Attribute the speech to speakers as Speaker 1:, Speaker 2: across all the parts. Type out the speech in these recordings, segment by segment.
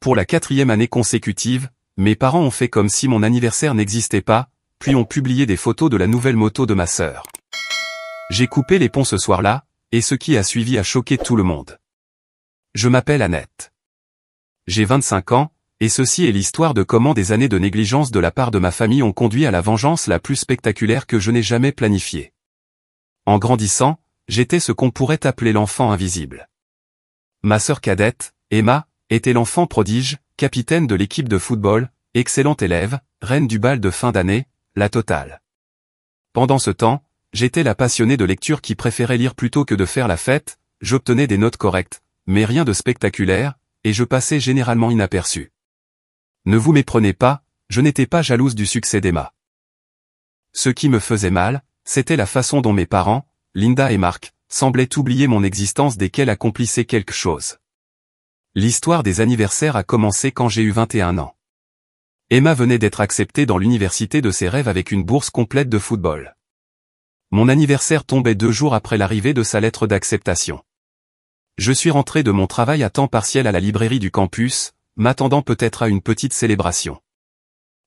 Speaker 1: Pour la 4e année consécutive, mes parents ont fait comme si mon anniversaire n'existait pas, puis ont publié des photos de la nouvelle moto de ma sœur. J'ai coupé les ponts ce soir-là, et ce qui a suivi a choqué tout le monde. Je m'appelle Annette. J'ai 25 ans, et ceci est l'histoire de comment des années de négligence de la part de ma famille ont conduit à la vengeance la plus spectaculaire que je n'ai jamais planifiée. En grandissant, j'étais ce qu'on pourrait appeler l'enfant invisible. Ma sœur cadette, Emma, était l'enfant prodige, capitaine de l'équipe de football, excellente élève, reine du bal de fin d'année, la totale. Pendant ce temps, j'étais la passionnée de lecture qui préférait lire plutôt que de faire la fête, j'obtenais des notes correctes, mais rien de spectaculaire, et je passais généralement inaperçu. Ne vous méprenez pas, je n'étais pas jalouse du succès d'Emma. Ce qui me faisait mal, c'était la façon dont mes parents, Linda et Mark, semblaient oublier mon existence dès qu'elle accomplissait quelque chose. L'histoire des anniversaires a commencé quand j'ai eu 21 ans. Emma venait d'être acceptée dans l'université de ses rêves avec une bourse complète de football. Mon anniversaire tombait 2 jours après l'arrivée de sa lettre d'acceptation. Je suis rentré de mon travail à temps partiel à la librairie du campus, m'attendant peut-être à une petite célébration.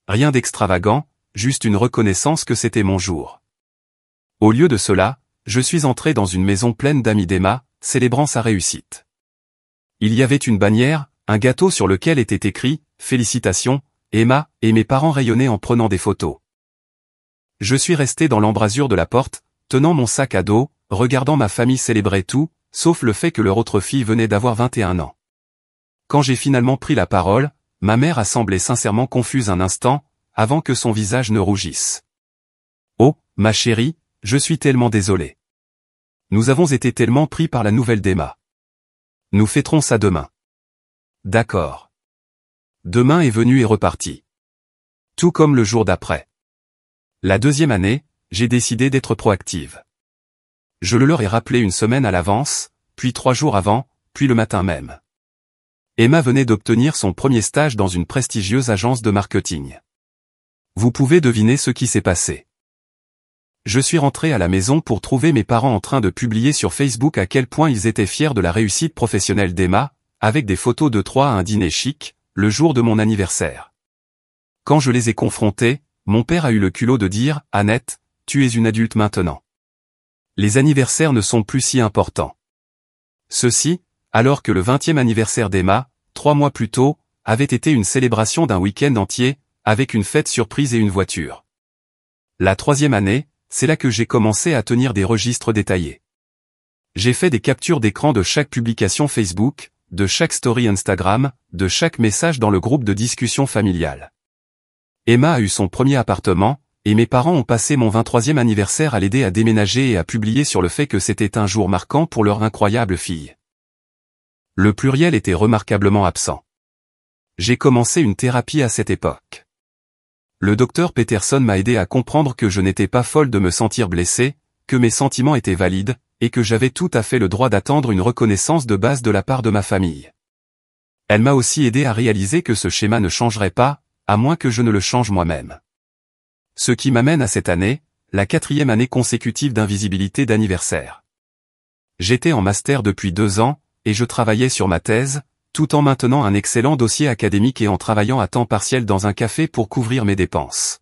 Speaker 1: Rien d'extravagant, juste une reconnaissance que c'était mon jour. Au lieu de cela, je suis entré dans une maison pleine d'amis d'Emma, célébrant sa réussite. Il y avait une bannière, un gâteau sur lequel était écrit « Félicitations, Emma » et mes parents rayonnaient en prenant des photos. Je suis resté dans l'embrasure de la porte, tenant mon sac à dos, regardant ma famille célébrer tout, sauf le fait que leur autre fille venait d'avoir 21 ans. Quand j'ai finalement pris la parole, ma mère a semblé sincèrement confuse un instant, avant que son visage ne rougisse. « Oh, ma chérie, je suis tellement désolé. Nous avons été tellement pris par la nouvelle d'Emma. Nous fêterons ça demain. » D'accord. Demain est venu et reparti. Tout comme le jour d'après. La 2e année, j'ai décidé d'être proactive. Je le leur ai rappelé une semaine à l'avance, puis 3 jours avant, puis le matin même. Emma venait d'obtenir son premier stage dans une prestigieuse agence de marketing. Vous pouvez deviner ce qui s'est passé. Je suis rentré à la maison pour trouver mes parents en train de publier sur Facebook à quel point ils étaient fiers de la réussite professionnelle d'Emma, avec des photos de 3 à un dîner chic, le jour de mon anniversaire. Quand je les ai confrontés, mon père a eu le culot de dire « Annette, tu es une adulte maintenant. Les anniversaires ne sont plus si importants. » Ceci, alors que le 20e anniversaire d'Emma, 3 mois plus tôt, avait été une célébration d'un week-end entier, avec une fête surprise et une voiture. La 3e année, c'est là que j'ai commencé à tenir des registres détaillés. J'ai fait des captures d'écran de chaque publication Facebook, de chaque story Instagram, de chaque message dans le groupe de discussion familiale. Emma a eu son premier appartement, et mes parents ont passé mon 23e anniversaire à l'aider à déménager et à publier sur le fait que c'était un jour marquant pour leur incroyable fille. Le pluriel était remarquablement absent. J'ai commencé une thérapie à cette époque. Le docteur Peterson m'a aidé à comprendre que je n'étais pas folle de me sentir blessée, que mes sentiments étaient valides, et que j'avais tout à fait le droit d'attendre une reconnaissance de base de la part de ma famille. Elle m'a aussi aidé à réaliser que ce schéma ne changerait pas, à moins que je ne le change moi-même. Ce qui m'amène à cette année, la 4e année consécutive d'invisibilité d'anniversaire. J'étais en master depuis 2 ans, et je travaillais sur ma thèse, tout en maintenant un excellent dossier académique et en travaillant à temps partiel dans un café pour couvrir mes dépenses.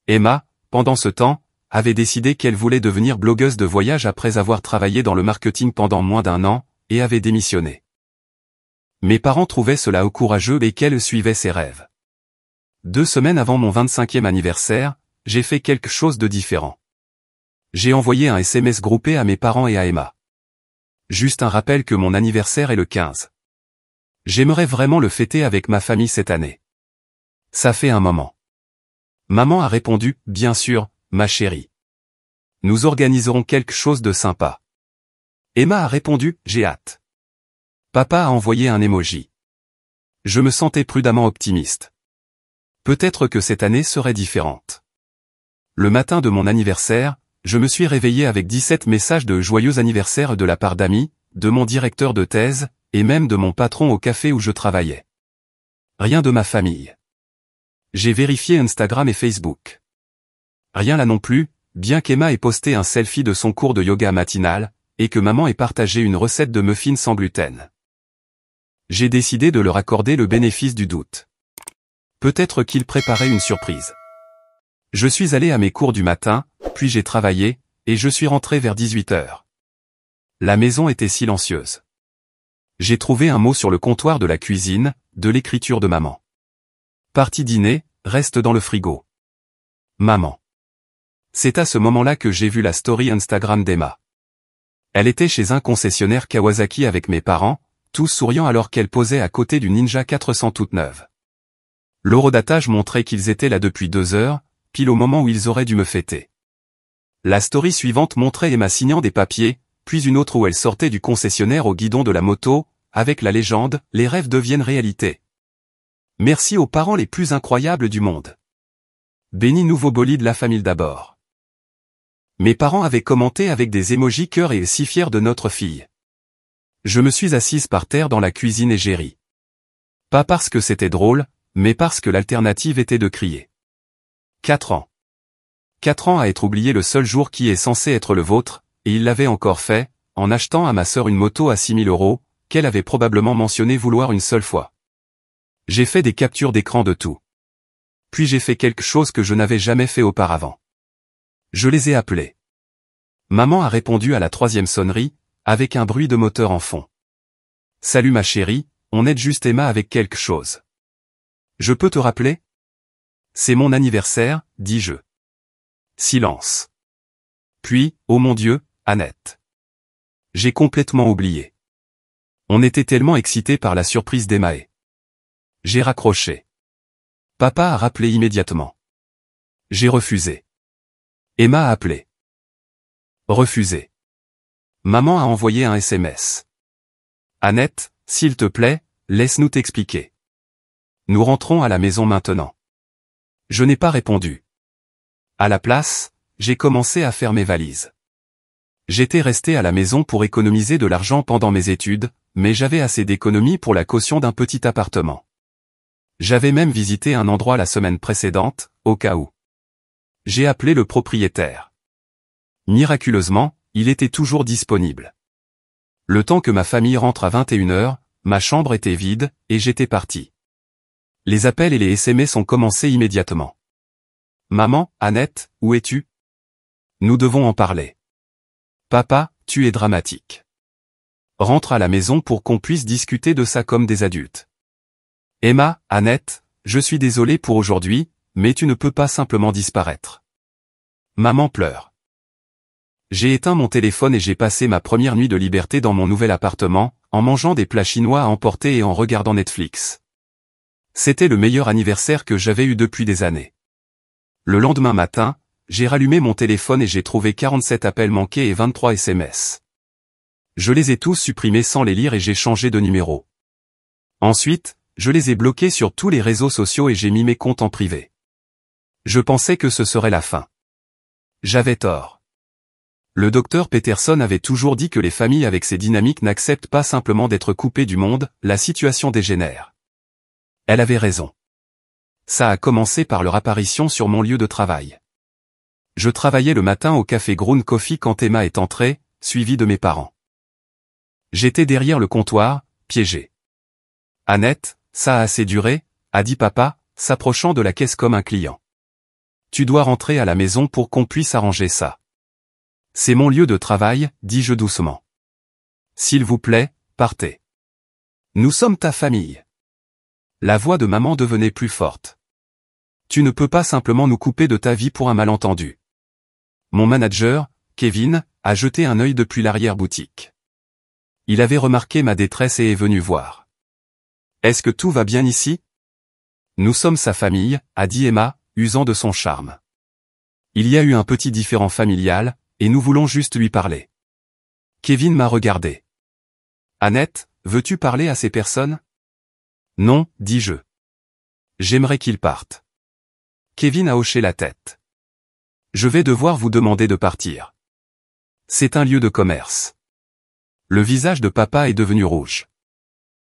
Speaker 1: Emma, pendant ce temps, avait décidé qu'elle voulait devenir blogueuse de voyage après avoir travaillé dans le marketing pendant moins d'1 an, et avait démissionné. Mes parents trouvaient cela courageux et qu'elle suivait ses rêves. 2 semaines avant mon 25e anniversaire, j'ai fait quelque chose de différent. J'ai envoyé un SMS groupé à mes parents et à Emma. Juste un rappel que mon anniversaire est le 15. J'aimerais vraiment le fêter avec ma famille cette année. Ça fait un moment. Maman a répondu, bien sûr, ma chérie. Nous organiserons quelque chose de sympa. Emma a répondu, j'ai hâte. Papa a envoyé un emoji. Je me sentais prudemment optimiste. Peut-être que cette année serait différente. Le matin de mon anniversaire, je me suis réveillé avec 17 messages de joyeux anniversaire de la part d'amis, de mon directeur de thèse, et même de mon patron au café où je travaillais. Rien de ma famille. J'ai vérifié Instagram et Facebook. Rien là non plus, bien qu'Emma ait posté un selfie de son cours de yoga matinal, et que maman ait partagé une recette de muffins sans gluten. J'ai décidé de leur accorder le bénéfice du doute. Peut-être qu'ils préparaient une surprise. Je suis allé à mes cours du matin, puis j'ai travaillé, et je suis rentré vers 18 heures. La maison était silencieuse. J'ai trouvé un mot sur le comptoir de la cuisine, de l'écriture de maman. Parti dîner, reste dans le frigo. Maman. C'est à ce moment-là que j'ai vu la story Instagram d'Emma. Elle était chez un concessionnaire Kawasaki avec mes parents, tous souriants alors qu'elle posait à côté d'une Ninja 400 toute neuve. L'horodatage montrait qu'ils étaient là depuis 2 heures, pile au moment où ils auraient dû me fêter. La story suivante montrait Emma signant des papiers, puis une autre où elle sortait du concessionnaire au guidon de la moto, avec la légende « Les rêves deviennent réalité ». Merci aux parents les plus incroyables du monde. Béni nouveau bolide la famille d'abord. Mes parents avaient commenté avec des émojis cœur et si fiers de notre fille. Je me suis assise par terre dans la cuisine et j'ai ri. Pas parce que c'était drôle, mais parce que l'alternative était de crier. 4 ans. 4 ans à être oublié le seul jour qui est censé être le vôtre, et il l'avait encore fait, en achetant à ma sœur une moto à 6 000 €, qu'elle avait probablement mentionné vouloir une seule fois. J'ai fait des captures d'écran de tout. Puis j'ai fait quelque chose que je n'avais jamais fait auparavant. Je les ai appelés. Maman a répondu à la 3e sonnerie, avec un bruit de moteur en fond. Salut ma chérie, on aide juste Emma avec quelque chose. Je peux te rappeler? C'est mon anniversaire, dis-je. Silence. Puis, oh mon Dieu, Annette. J'ai complètement oublié. On était tellement excités par la surprise d'Emma et... J'ai raccroché. Papa a rappelé immédiatement. J'ai refusé. Emma a appelé. Refusé. Maman a envoyé un SMS. Annette, s'il te plaît, laisse-nous t'expliquer. Nous rentrons à la maison maintenant. Je n'ai pas répondu. À la place, j'ai commencé à faire mes valises. J'étais resté à la maison pour économiser de l'argent pendant mes études, mais j'avais assez d'économies pour la caution d'un petit appartement. J'avais même visité un endroit la semaine précédente, au cas où. J'ai appelé le propriétaire. Miraculeusement, il était toujours disponible. Le temps que ma famille rentre à 21 heures, ma chambre était vide, et j'étais parti. Les appels et les SMS ont commencé immédiatement. Maman, Annette, où es-tu? Nous devons en parler. Papa, tu es dramatique. Rentre à la maison pour qu'on puisse discuter de ça comme des adultes. Emma, Annette, je suis désolé pour aujourd'hui, mais tu ne peux pas simplement disparaître. Maman pleure. J'ai éteint mon téléphone et j'ai passé ma première nuit de liberté dans mon nouvel appartement, en mangeant des plats chinois à emporter et en regardant Netflix. C'était le meilleur anniversaire que j'avais eu depuis des années. Le lendemain matin, j'ai rallumé mon téléphone et j'ai trouvé 47 appels manqués et 23 SMS. Je les ai tous supprimés sans les lire et j'ai changé de numéro. Ensuite, je les ai bloqués sur tous les réseaux sociaux et j'ai mis mes comptes en privé. Je pensais que ce serait la fin. J'avais tort. Le docteur Peterson avait toujours dit que les familles avec ces dynamiques n'acceptent pas simplement d'être coupées du monde, la situation dégénère. Elle avait raison. Ça a commencé par leur apparition sur mon lieu de travail. Je travaillais le matin au café Ground Coffee quand Emma est entrée, suivie de mes parents. J'étais derrière le comptoir, piégé. Annette, ça a assez duré, a dit papa, s'approchant de la caisse comme un client. Tu dois rentrer à la maison pour qu'on puisse arranger ça. C'est mon lieu de travail, dis-je doucement. S'il vous plaît, partez. Nous sommes ta famille. La voix de maman devenait plus forte. Tu ne peux pas simplement nous couper de ta vie pour un malentendu. Mon manager, Kevin, a jeté un œil depuis l'arrière-boutique. Il avait remarqué ma détresse et est venu voir. Est-ce que tout va bien ici? Nous sommes sa famille, a dit Emma, usant de son charme. Il y a eu un petit différend familial, et nous voulons juste lui parler. Kevin m'a regardé. Annette, veux-tu parler à ces personnes? Non, dis-je. J'aimerais qu'ils partent. Kevin a hoché la tête. Je vais devoir vous demander de partir. C'est un lieu de commerce. Le visage de papa est devenu rouge.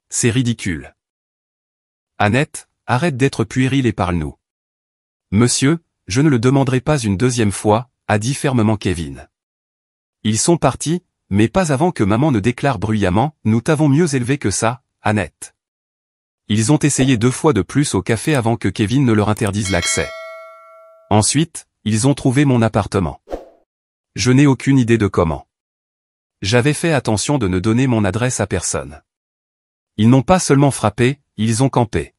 Speaker 1: C'est ridicule. Annette, arrête d'être puérile et parle-nous. Monsieur, je ne le demanderai pas une deuxième fois, a dit fermement Kevin. Ils sont partis, mais pas avant que maman ne déclare bruyamment, nous t'avons mieux élevé que ça, Annette. Ils ont essayé 2 fois de plus au café avant que Kevin ne leur interdise l'accès. Ensuite, ils ont trouvé mon appartement. Je n'ai aucune idée de comment. J'avais fait attention de ne donner mon adresse à personne. Ils n'ont pas seulement frappé, ils ont campé.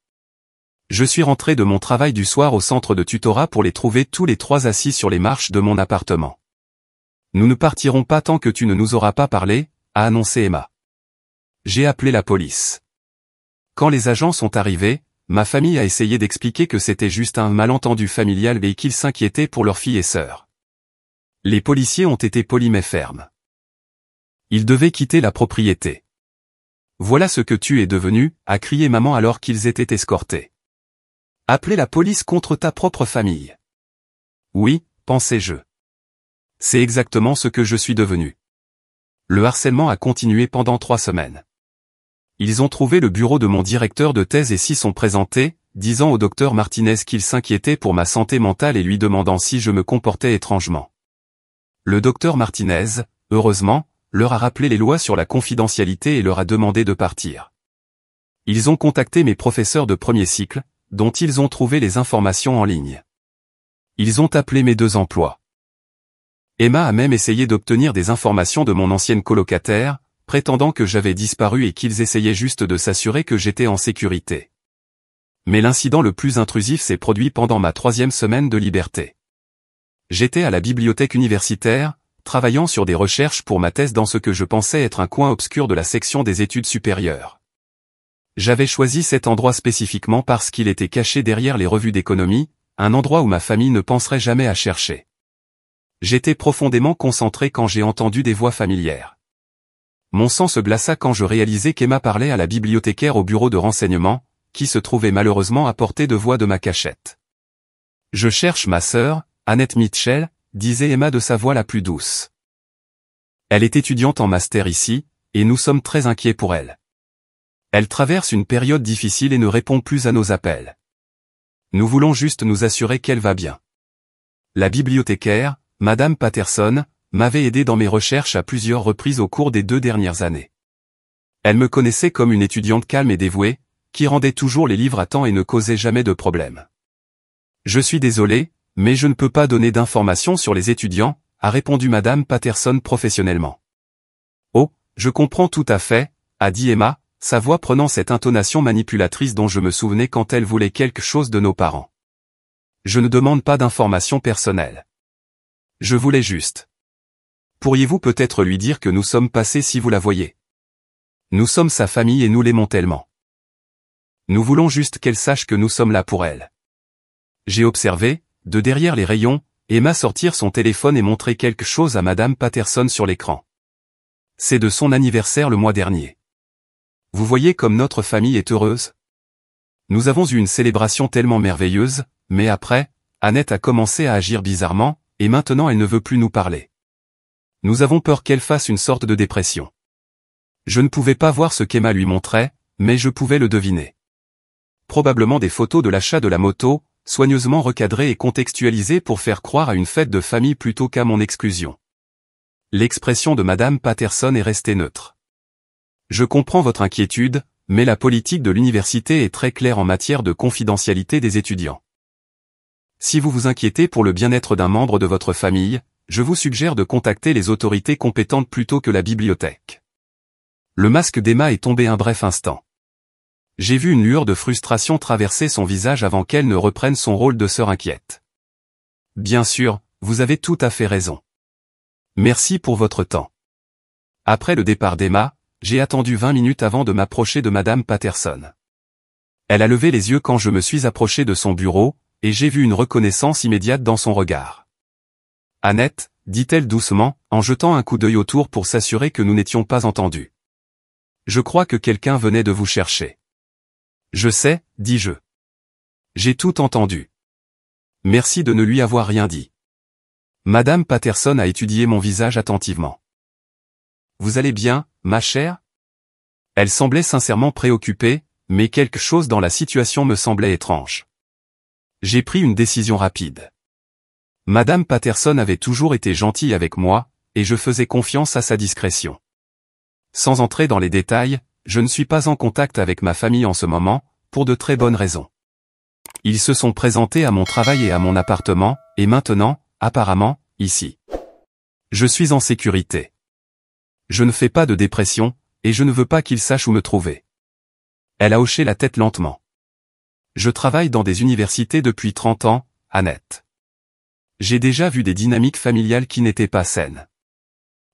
Speaker 1: Je suis rentré de mon travail du soir au centre de tutorat pour les trouver tous les 3 assis sur les marches de mon appartement. Nous ne partirons pas tant que tu ne nous auras pas parlé, a annoncé Emma. J'ai appelé la police. Quand les agents sont arrivés, ma famille a essayé d'expliquer que c'était juste un malentendu familial et qu'ils s'inquiétaient pour leurs filles et sœurs. Les policiers ont été polis mais fermes. Ils devaient quitter la propriété. Voilà ce que tu es devenu, a crié maman alors qu'ils étaient escortés. Appeler la police contre ta propre famille. Oui, pensais-je. C'est exactement ce que je suis devenu. Le harcèlement a continué pendant 3 semaines. Ils ont trouvé le bureau de mon directeur de thèse et s'y sont présentés, disant au docteur Martinez qu'ils s'inquiétaient pour ma santé mentale et lui demandant si je me comportais étrangement. Le docteur Martinez, heureusement, leur a rappelé les lois sur la confidentialité et leur a demandé de partir. Ils ont contacté mes professeurs de premier cycle, dont ils ont trouvé les informations en ligne. Ils ont appelé mes 2 emplois. Emma a même essayé d'obtenir des informations de mon ancienne colocataire, prétendant que j'avais disparu et qu'ils essayaient juste de s'assurer que j'étais en sécurité. Mais l'incident le plus intrusif s'est produit pendant ma 3e semaine de liberté. J'étais à la bibliothèque universitaire, travaillant sur des recherches pour ma thèse dans ce que je pensais être un coin obscur de la section des études supérieures. J'avais choisi cet endroit spécifiquement parce qu'il était caché derrière les revues d'économie, un endroit où ma famille ne penserait jamais à chercher. J'étais profondément concentré quand j'ai entendu des voix familières. Mon sang se glaça quand je réalisai qu'Emma parlait à la bibliothécaire au bureau de renseignement, qui se trouvait malheureusement à portée de voix de ma cachette. « Je cherche ma sœur, Annette Mitchell », disait Emma de sa voix la plus douce. Elle est étudiante en master ici, et nous sommes très inquiets pour elle. Elle traverse une période difficile et ne répond plus à nos appels. Nous voulons juste nous assurer qu'elle va bien. La bibliothécaire, Madame Patterson, m'avait aidé dans mes recherches à plusieurs reprises au cours des 2 dernières années. Elle me connaissait comme une étudiante calme et dévouée, qui rendait toujours les livres à temps et ne causait jamais de problème. Je suis désolé, mais je ne peux pas donner d'informations sur les étudiants, a répondu Madame Patterson professionnellement. Oh, je comprends tout à fait, a dit Emma, sa voix prenant cette intonation manipulatrice dont je me souvenais quand elle voulait quelque chose de nos parents. Je ne demande pas d'informations personnelles. Je voulais juste. Pourriez-vous peut-être lui dire que nous sommes passés si vous la voyez? Nous sommes sa famille et nous l'aimons tellement. Nous voulons juste qu'elle sache que nous sommes là pour elle. J'ai observé, de derrière les rayons, Emma sortir son téléphone et montrer quelque chose à Madame Patterson sur l'écran. C'est de son anniversaire le mois dernier. Vous voyez comme notre famille est heureuse? Nous avons eu une célébration tellement merveilleuse, mais après, Annette a commencé à agir bizarrement, et maintenant elle ne veut plus nous parler. Nous avons peur qu'elle fasse une sorte de dépression. Je ne pouvais pas voir ce qu'Emma lui montrait, mais je pouvais le deviner. Probablement des photos de l'achat de la moto, soigneusement recadrées et contextualisées pour faire croire à une fête de famille plutôt qu'à mon exclusion. L'expression de Madame Patterson est restée neutre. Je comprends votre inquiétude, mais la politique de l'université est très claire en matière de confidentialité des étudiants. Si vous vous inquiétez pour le bien-être d'un membre de votre famille, je vous suggère de contacter les autorités compétentes plutôt que la bibliothèque. Le masque d'Emma est tombé un bref instant. J'ai vu une lueur de frustration traverser son visage avant qu'elle ne reprenne son rôle de sœur inquiète. Bien sûr, vous avez tout à fait raison. Merci pour votre temps. Après le départ d'Emma, j'ai attendu 20 minutes avant de m'approcher de Madame Patterson. Elle a levé les yeux quand je me suis approché de son bureau, et j'ai vu une reconnaissance immédiate dans son regard. « Annette », dit-elle doucement, en jetant un coup d'œil autour pour s'assurer que nous n'étions pas entendus. « Je crois que quelqu'un venait de vous chercher. »« Je sais », dis-je. « J'ai tout entendu. Merci de ne lui avoir rien dit. » Madame Patterson a étudié mon visage attentivement. « Vous allez bien, ma chère ?» Elle semblait sincèrement préoccupée, mais quelque chose dans la situation me semblait étrange. J'ai pris une décision rapide. Madame Patterson avait toujours été gentille avec moi, et je faisais confiance à sa discrétion. Sans entrer dans les détails, je ne suis pas en contact avec ma famille en ce moment, pour de très bonnes raisons. Ils se sont présentés à mon travail et à mon appartement, et maintenant, apparemment, ici. Je suis en sécurité. Je ne fais pas de dépression, et je ne veux pas qu'ils sachent où me trouver. Elle a hoché la tête lentement. Je travaille dans des universités depuis 30 ans, Annette. J'ai déjà vu des dynamiques familiales qui n'étaient pas saines.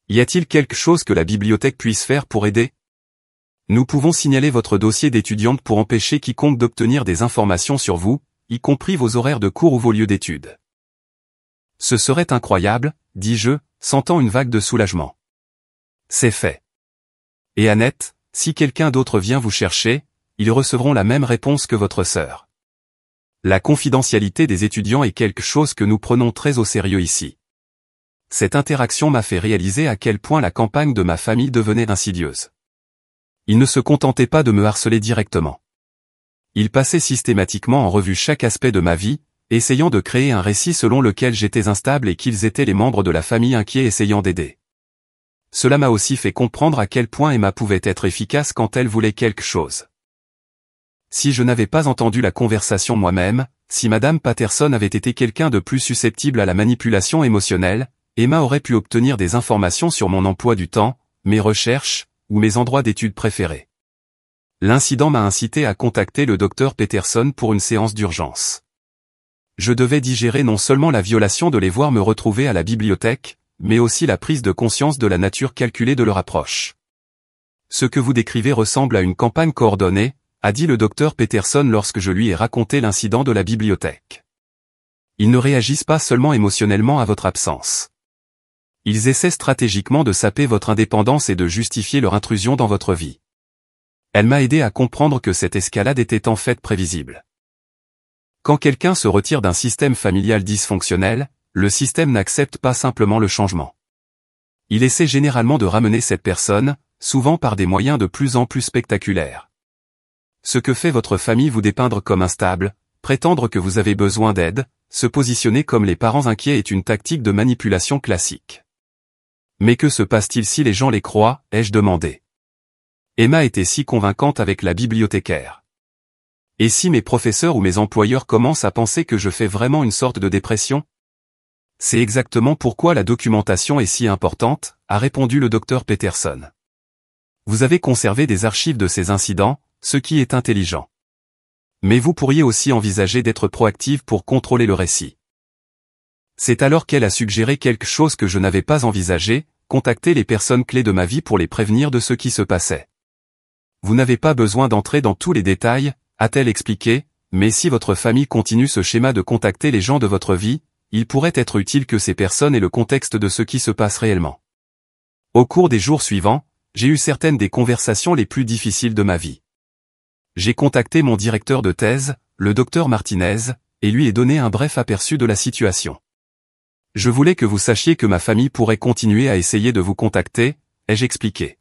Speaker 1: Y a-t-il quelque chose que la bibliothèque puisse faire pour aider? Nous pouvons signaler votre dossier d'étudiante pour empêcher quiconque d'obtenir des informations sur vous, y compris vos horaires de cours ou vos lieux d'études. Ce serait incroyable, dis-je, sentant une vague de soulagement. C'est fait. Et Annette, si quelqu'un d'autre vient vous chercher, ils recevront la même réponse que votre sœur. La confidentialité des étudiants est quelque chose que nous prenons très au sérieux ici. Cette interaction m'a fait réaliser à quel point la campagne de ma famille devenait insidieuse. Ils ne se contentaient pas de me harceler directement. Ils passaient systématiquement en revue chaque aspect de ma vie, essayant de créer un récit selon lequel j'étais instable et qu'ils étaient les membres de la famille inquiets essayant d'aider. Cela m'a aussi fait comprendre à quel point Emma pouvait être efficace quand elle voulait quelque chose. Si je n'avais pas entendu la conversation moi-même, si Madame Patterson avait été quelqu'un de plus susceptible à la manipulation émotionnelle, Emma aurait pu obtenir des informations sur mon emploi du temps, mes recherches, ou mes endroits d'études préférés. L'incident m'a incité à contacter le docteur Peterson pour une séance d'urgence. Je devais digérer non seulement la violation de les voir me retrouver à la bibliothèque, mais aussi la prise de conscience de la nature calculée de leur approche. Ce que vous décrivez ressemble à une campagne coordonnée, a dit le docteur Peterson lorsque je lui ai raconté l'incident de la bibliothèque. Ils ne réagissent pas seulement émotionnellement à votre absence. Ils essaient stratégiquement de saper votre indépendance et de justifier leur intrusion dans votre vie. Elle m'a aidé à comprendre que cette escalade était en fait prévisible. Quand quelqu'un se retire d'un système familial dysfonctionnel, le système n'accepte pas simplement le changement. Il essaie généralement de ramener cette personne, souvent par des moyens de plus en plus spectaculaires. Ce que fait votre famille vous dépeindre comme instable, prétendre que vous avez besoin d'aide, se positionner comme les parents inquiets est une tactique de manipulation classique. Mais que se passe-t-il si les gens les croient, ai-je demandé. Emma était si convaincante avec la bibliothécaire. Et si mes professeurs ou mes employeurs commencent à penser que je fais vraiment une sorte de dépression? C'est exactement pourquoi la documentation est si importante, a répondu le docteur Peterson. Vous avez conservé des archives de ces incidents, ce qui est intelligent. Mais vous pourriez aussi envisager d'être proactive pour contrôler le récit. C'est alors qu'elle a suggéré quelque chose que je n'avais pas envisagé, contacter les personnes clés de ma vie pour les prévenir de ce qui se passait. Vous n'avez pas besoin d'entrer dans tous les détails, a-t-elle expliqué, mais si votre famille continue ce schéma de contacter les gens de votre vie, il pourrait être utile que ces personnes aient le contexte de ce qui se passe réellement. Au cours des jours suivants, j'ai eu certaines des conversations les plus difficiles de ma vie. J'ai contacté mon directeur de thèse, le docteur Martinez, et lui ai donné un bref aperçu de la situation. Je voulais que vous sachiez que ma famille pourrait continuer à essayer de vous contacter, ai-je expliqué.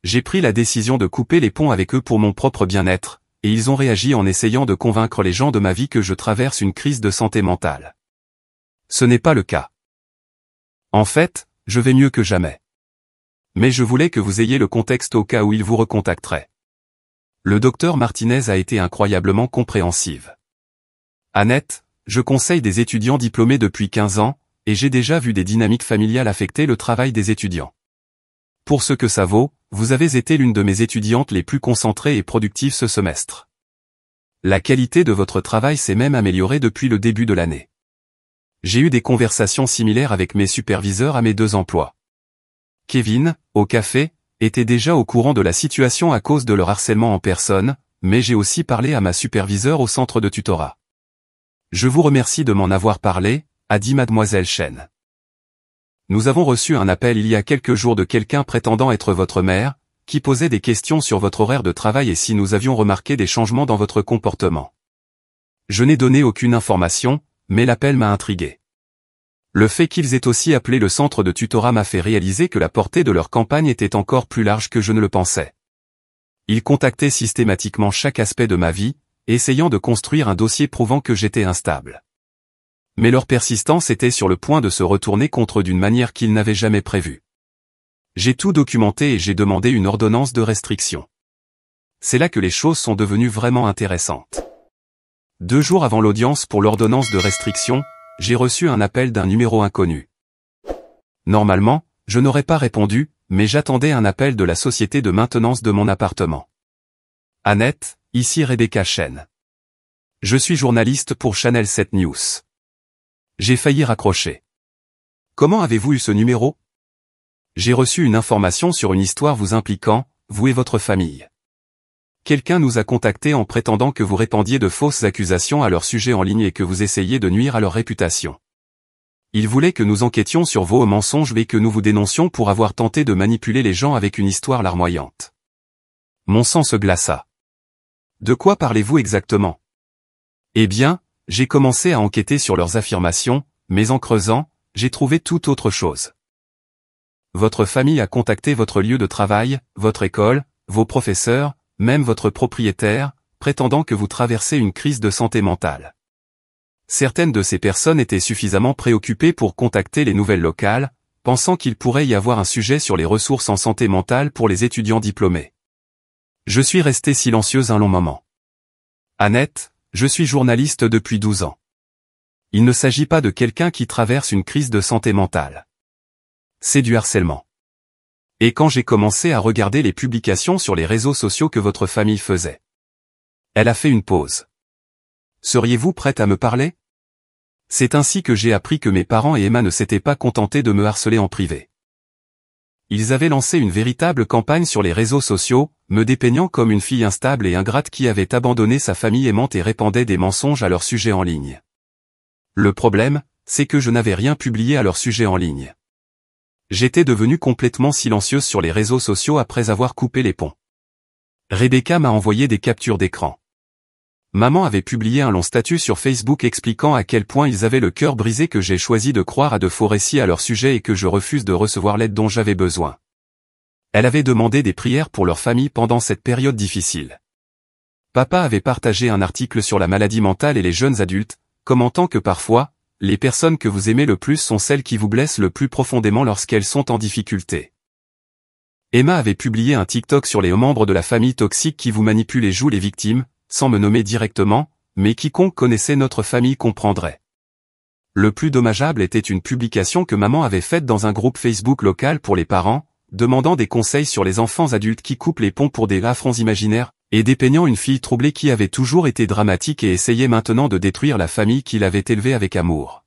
Speaker 1: J'ai pris la décision de couper les ponts avec eux pour mon propre bien-être, et ils ont réagi en essayant de convaincre les gens de ma vie que je traverse une crise de santé mentale. Ce n'est pas le cas. En fait, je vais mieux que jamais. Mais je voulais que vous ayez le contexte au cas où ils vous recontacteraient. Le docteur Martinez a été incroyablement compréhensive. Annette, je conseille des étudiants diplômés depuis 15 ans, et j'ai déjà vu des dynamiques familiales affecter le travail des étudiants. Pour ce que ça vaut, vous avez été l'une de mes étudiantes les plus concentrées et productives ce semestre. La qualité de votre travail s'est même améliorée depuis le début de l'année. J'ai eu des conversations similaires avec mes superviseurs à mes 2 emplois. Kevin, au café, était déjà au courant de la situation à cause de leur harcèlement en personne, mais j'ai aussi parlé à ma superviseure au centre de tutorat. Je vous remercie de m'en avoir parlé, a dit mademoiselle Chen. Nous avons reçu un appel il y a quelques jours de quelqu'un prétendant être votre mère, qui posait des questions sur votre horaire de travail et si nous avions remarqué des changements dans votre comportement. Je n'ai donné aucune information, mais l'appel m'a intrigué. Le fait qu'ils aient aussi appelé le centre de tutorat m'a fait réaliser que la portée de leur campagne était encore plus large que je ne le pensais. Ils contactaient systématiquement chaque aspect de ma vie, essayant de construire un dossier prouvant que j'étais instable. Mais leur persistance était sur le point de se retourner contre eux d'une manière qu'ils n'avaient jamais prévue. J'ai tout documenté et j'ai demandé une ordonnance de restriction. c'est là que les choses sont devenues vraiment intéressantes. 2 jours avant l'audience pour l'ordonnance de restriction, j'ai reçu un appel d'un numéro inconnu. Normalement, je n'aurais pas répondu, mais j'attendais un appel de la société de maintenance de mon appartement. Annette, ici Rebecca Chen. Je suis journaliste pour Channel 7 News. J'ai failli raccrocher. Comment avez-vous eu ce numéro? J'ai reçu une information sur une histoire vous impliquant, vous et votre famille. Quelqu'un nous a contactés en prétendant que vous répandiez de fausses accusations à leur sujet en ligne et que vous essayiez de nuire à leur réputation. Ils voulaient que nous enquêtions sur vos mensonges et que nous vous dénoncions pour avoir tenté de manipuler les gens avec une histoire larmoyante. Mon sang se glaça. De quoi parlez-vous exactement? Eh bien, j'ai commencé à enquêter sur leurs affirmations, mais en creusant, j'ai trouvé tout autre chose. Votre famille a contacté votre lieu de travail, votre école, vos professeurs, même votre propriétaire, prétendant que vous traversez une crise de santé mentale. Certaines de ces personnes étaient suffisamment préoccupées pour contacter les nouvelles locales, pensant qu'il pourrait y avoir un sujet sur les ressources en santé mentale pour les étudiants diplômés. Je suis resté silencieuse un long moment. Annette, je suis journaliste depuis 12 ans. Il ne s'agit pas de quelqu'un qui traverse une crise de santé mentale. C'est du harcèlement. Et quand j'ai commencé à regarder les publications sur les réseaux sociaux que votre famille faisait. Elle a fait une pause. Seriez-vous prête à me parler? C'est ainsi que j'ai appris que mes parents et Emma ne s'étaient pas contentés de me harceler en privé. Ils avaient lancé une véritable campagne sur les réseaux sociaux, me dépeignant comme une fille instable et ingrate qui avait abandonné sa famille aimante et répandait des mensonges à leur sujet en ligne. Le problème, c'est que je n'avais rien publié à leur sujet en ligne. J'étais devenue complètement silencieuse sur les réseaux sociaux après avoir coupé les ponts. Rebecca m'a envoyé des captures d'écran. Maman avait publié un long statut sur Facebook expliquant à quel point ils avaient le cœur brisé que j'ai choisi de croire à de faux récits à leur sujet et que je refuse de recevoir l'aide dont j'avais besoin. Elle avait demandé des prières pour leur famille pendant cette période difficile. Papa avait partagé un article sur la maladie mentale et les jeunes adultes, commentant que parfois, les personnes que vous aimez le plus sont celles qui vous blessent le plus profondément lorsqu'elles sont en difficulté. Emma avait publié un TikTok sur les membres de la famille toxique qui vous manipulent et jouent les victimes, sans me nommer directement, mais quiconque connaissait notre famille comprendrait. Le plus dommageable était une publication que maman avait faite dans un groupe Facebook local pour les parents, demandant des conseils sur les enfants adultes qui coupent les ponts pour des affronts imaginaires, et dépeignant une fille troublée qui avait toujours été dramatique et essayait maintenant de détruire la famille qu'il avait élevée avec amour.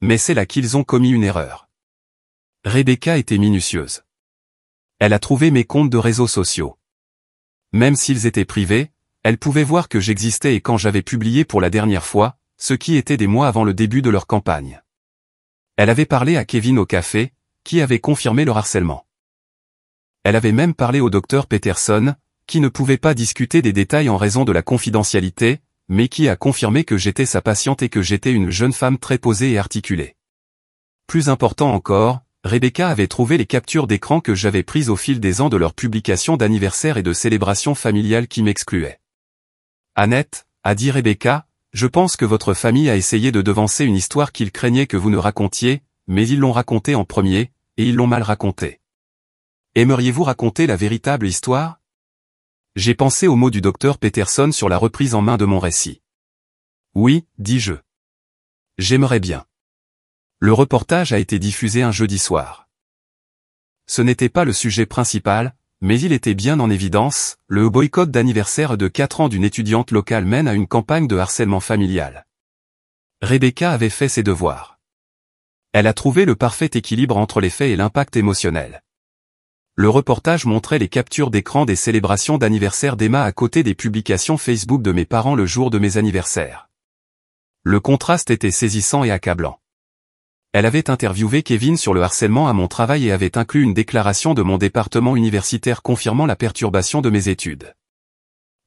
Speaker 1: Mais c'est là qu'ils ont commis une erreur. Rebecca était minutieuse. Elle a trouvé mes comptes de réseaux sociaux. Même s'ils étaient privés, elle pouvait voir que j'existais et quand j'avais publié pour la dernière fois, ce qui était des mois avant le début de leur campagne. Elle avait parlé à Kevin au café, qui avait confirmé leur harcèlement. Elle avait même parlé au docteur Peterson, qui ne pouvait pas discuter des détails en raison de la confidentialité, mais qui a confirmé que j'étais sa patiente et que j'étais une jeune femme très posée et articulée. Plus important encore, Rebecca avait trouvé les captures d'écran que j'avais prises au fil des ans de leurs publications d'anniversaire et de célébrations familiales qui m'excluaient. Annette, a dit Rebecca, je pense que votre famille a essayé de devancer une histoire qu'ils craignaient que vous ne racontiez, mais ils l'ont racontée en premier, et ils l'ont mal racontée. Aimeriez-vous raconter la véritable histoire? J'ai pensé aux mots du docteur Peterson sur la reprise en main de mon récit. Oui, dis-je. J'aimerais bien. Le reportage a été diffusé un jeudi soir. Ce n'était pas le sujet principal, mais il était bien en évidence, le boycott d'anniversaire de 4 ans d'une étudiante locale mène à une campagne de harcèlement familial. Rebecca avait fait ses devoirs. Elle a trouvé le parfait équilibre entre les faits et l'impact émotionnel. Le reportage montrait les captures d'écran des célébrations d'anniversaire d'Emma à côté des publications Facebook de mes parents le jour de mes anniversaires. Le contraste était saisissant et accablant. Elle avait interviewé Kevin sur le harcèlement à mon travail et avait inclus une déclaration de mon département universitaire confirmant la perturbation de mes études.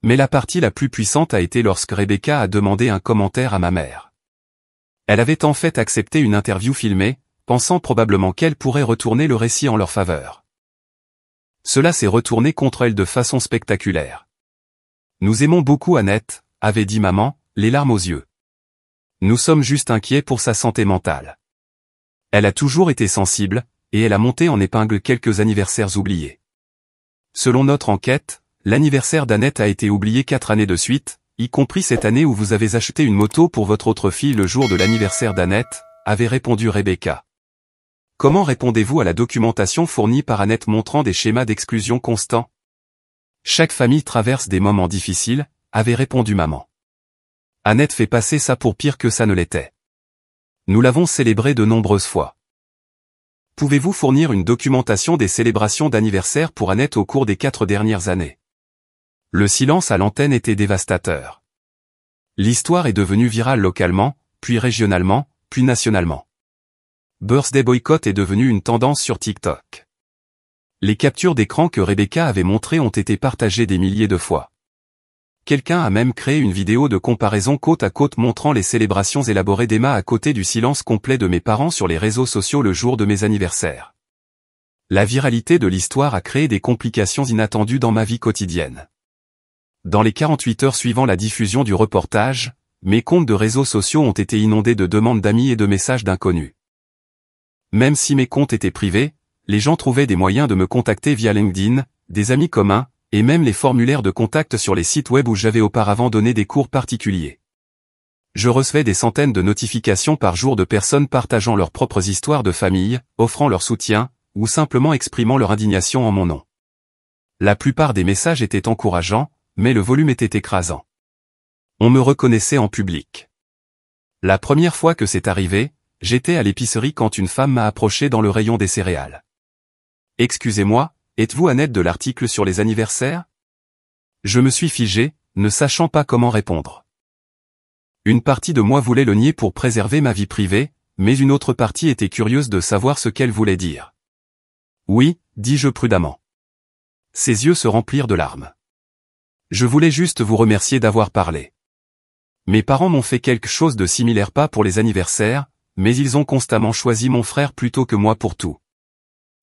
Speaker 1: Mais la partie la plus puissante a été lorsque Rebecca a demandé un commentaire à ma mère. Elle avait en fait accepté une interview filmée, pensant probablement qu'elle pourrait retourner le récit en leur faveur. Cela s'est retourné contre elle de façon spectaculaire. Nous aimons beaucoup Annette, avait dit maman, les larmes aux yeux. Nous sommes juste inquiets pour sa santé mentale. Elle a toujours été sensible, et elle a monté en épingle quelques anniversaires oubliés. Selon notre enquête, l'anniversaire d'Annette a été oublié 4 années de suite, y compris cette année où vous avez acheté une moto pour votre autre fille le jour de l'anniversaire d'Annette, avait répondu Rebecca. Comment répondez-vous à la documentation fournie par Annette montrant des schémas d'exclusion constants? Chaque famille traverse des moments difficiles, avait répondu maman. Annette fait passer ça pour pire que ça ne l'était. Nous l'avons célébré de nombreuses fois. Pouvez-vous fournir une documentation des célébrations d'anniversaire pour Annette au cours des 4 dernières années? Le silence à l'antenne était dévastateur. L'histoire est devenue virale localement, puis régionalement, puis nationalement. Birthday Boycott est devenu une tendance sur TikTok. Les captures d'écran que Rebecca avait montrées ont été partagées des milliers de fois. Quelqu'un a même créé une vidéo de comparaison côte à côte montrant les célébrations élaborées d'Emma à côté du silence complet de mes parents sur les réseaux sociaux le jour de mes anniversaires. La viralité de l'histoire a créé des complications inattendues dans ma vie quotidienne. Dans les 48 heures suivant la diffusion du reportage, mes comptes de réseaux sociaux ont été inondés de demandes d'amis et de messages d'inconnus. Même si mes comptes étaient privés, les gens trouvaient des moyens de me contacter via LinkedIn, des amis communs, et même les formulaires de contact sur les sites web où j'avais auparavant donné des cours particuliers. Je recevais des centaines de notifications par jour de personnes partageant leurs propres histoires de famille, offrant leur soutien, ou simplement exprimant leur indignation en mon nom. La plupart des messages étaient encourageants, mais le volume était écrasant. On me reconnaissait en public. La première fois que c'est arrivé, j'étais à l'épicerie quand une femme m'a approché dans le rayon des céréales. « Excusez-moi, êtes-vous Annette de l'article sur les anniversaires ?» Je me suis figé, ne sachant pas comment répondre. Une partie de moi voulait le nier pour préserver ma vie privée, mais une autre partie était curieuse de savoir ce qu'elle voulait dire. « Oui, dis-je prudemment. » Ses yeux se remplirent de larmes. « Je voulais juste vous remercier d'avoir parlé. Mes parents m'ont fait quelque chose de similaire pas pour les anniversaires, mais ils ont constamment choisi mon frère plutôt que moi pour tout.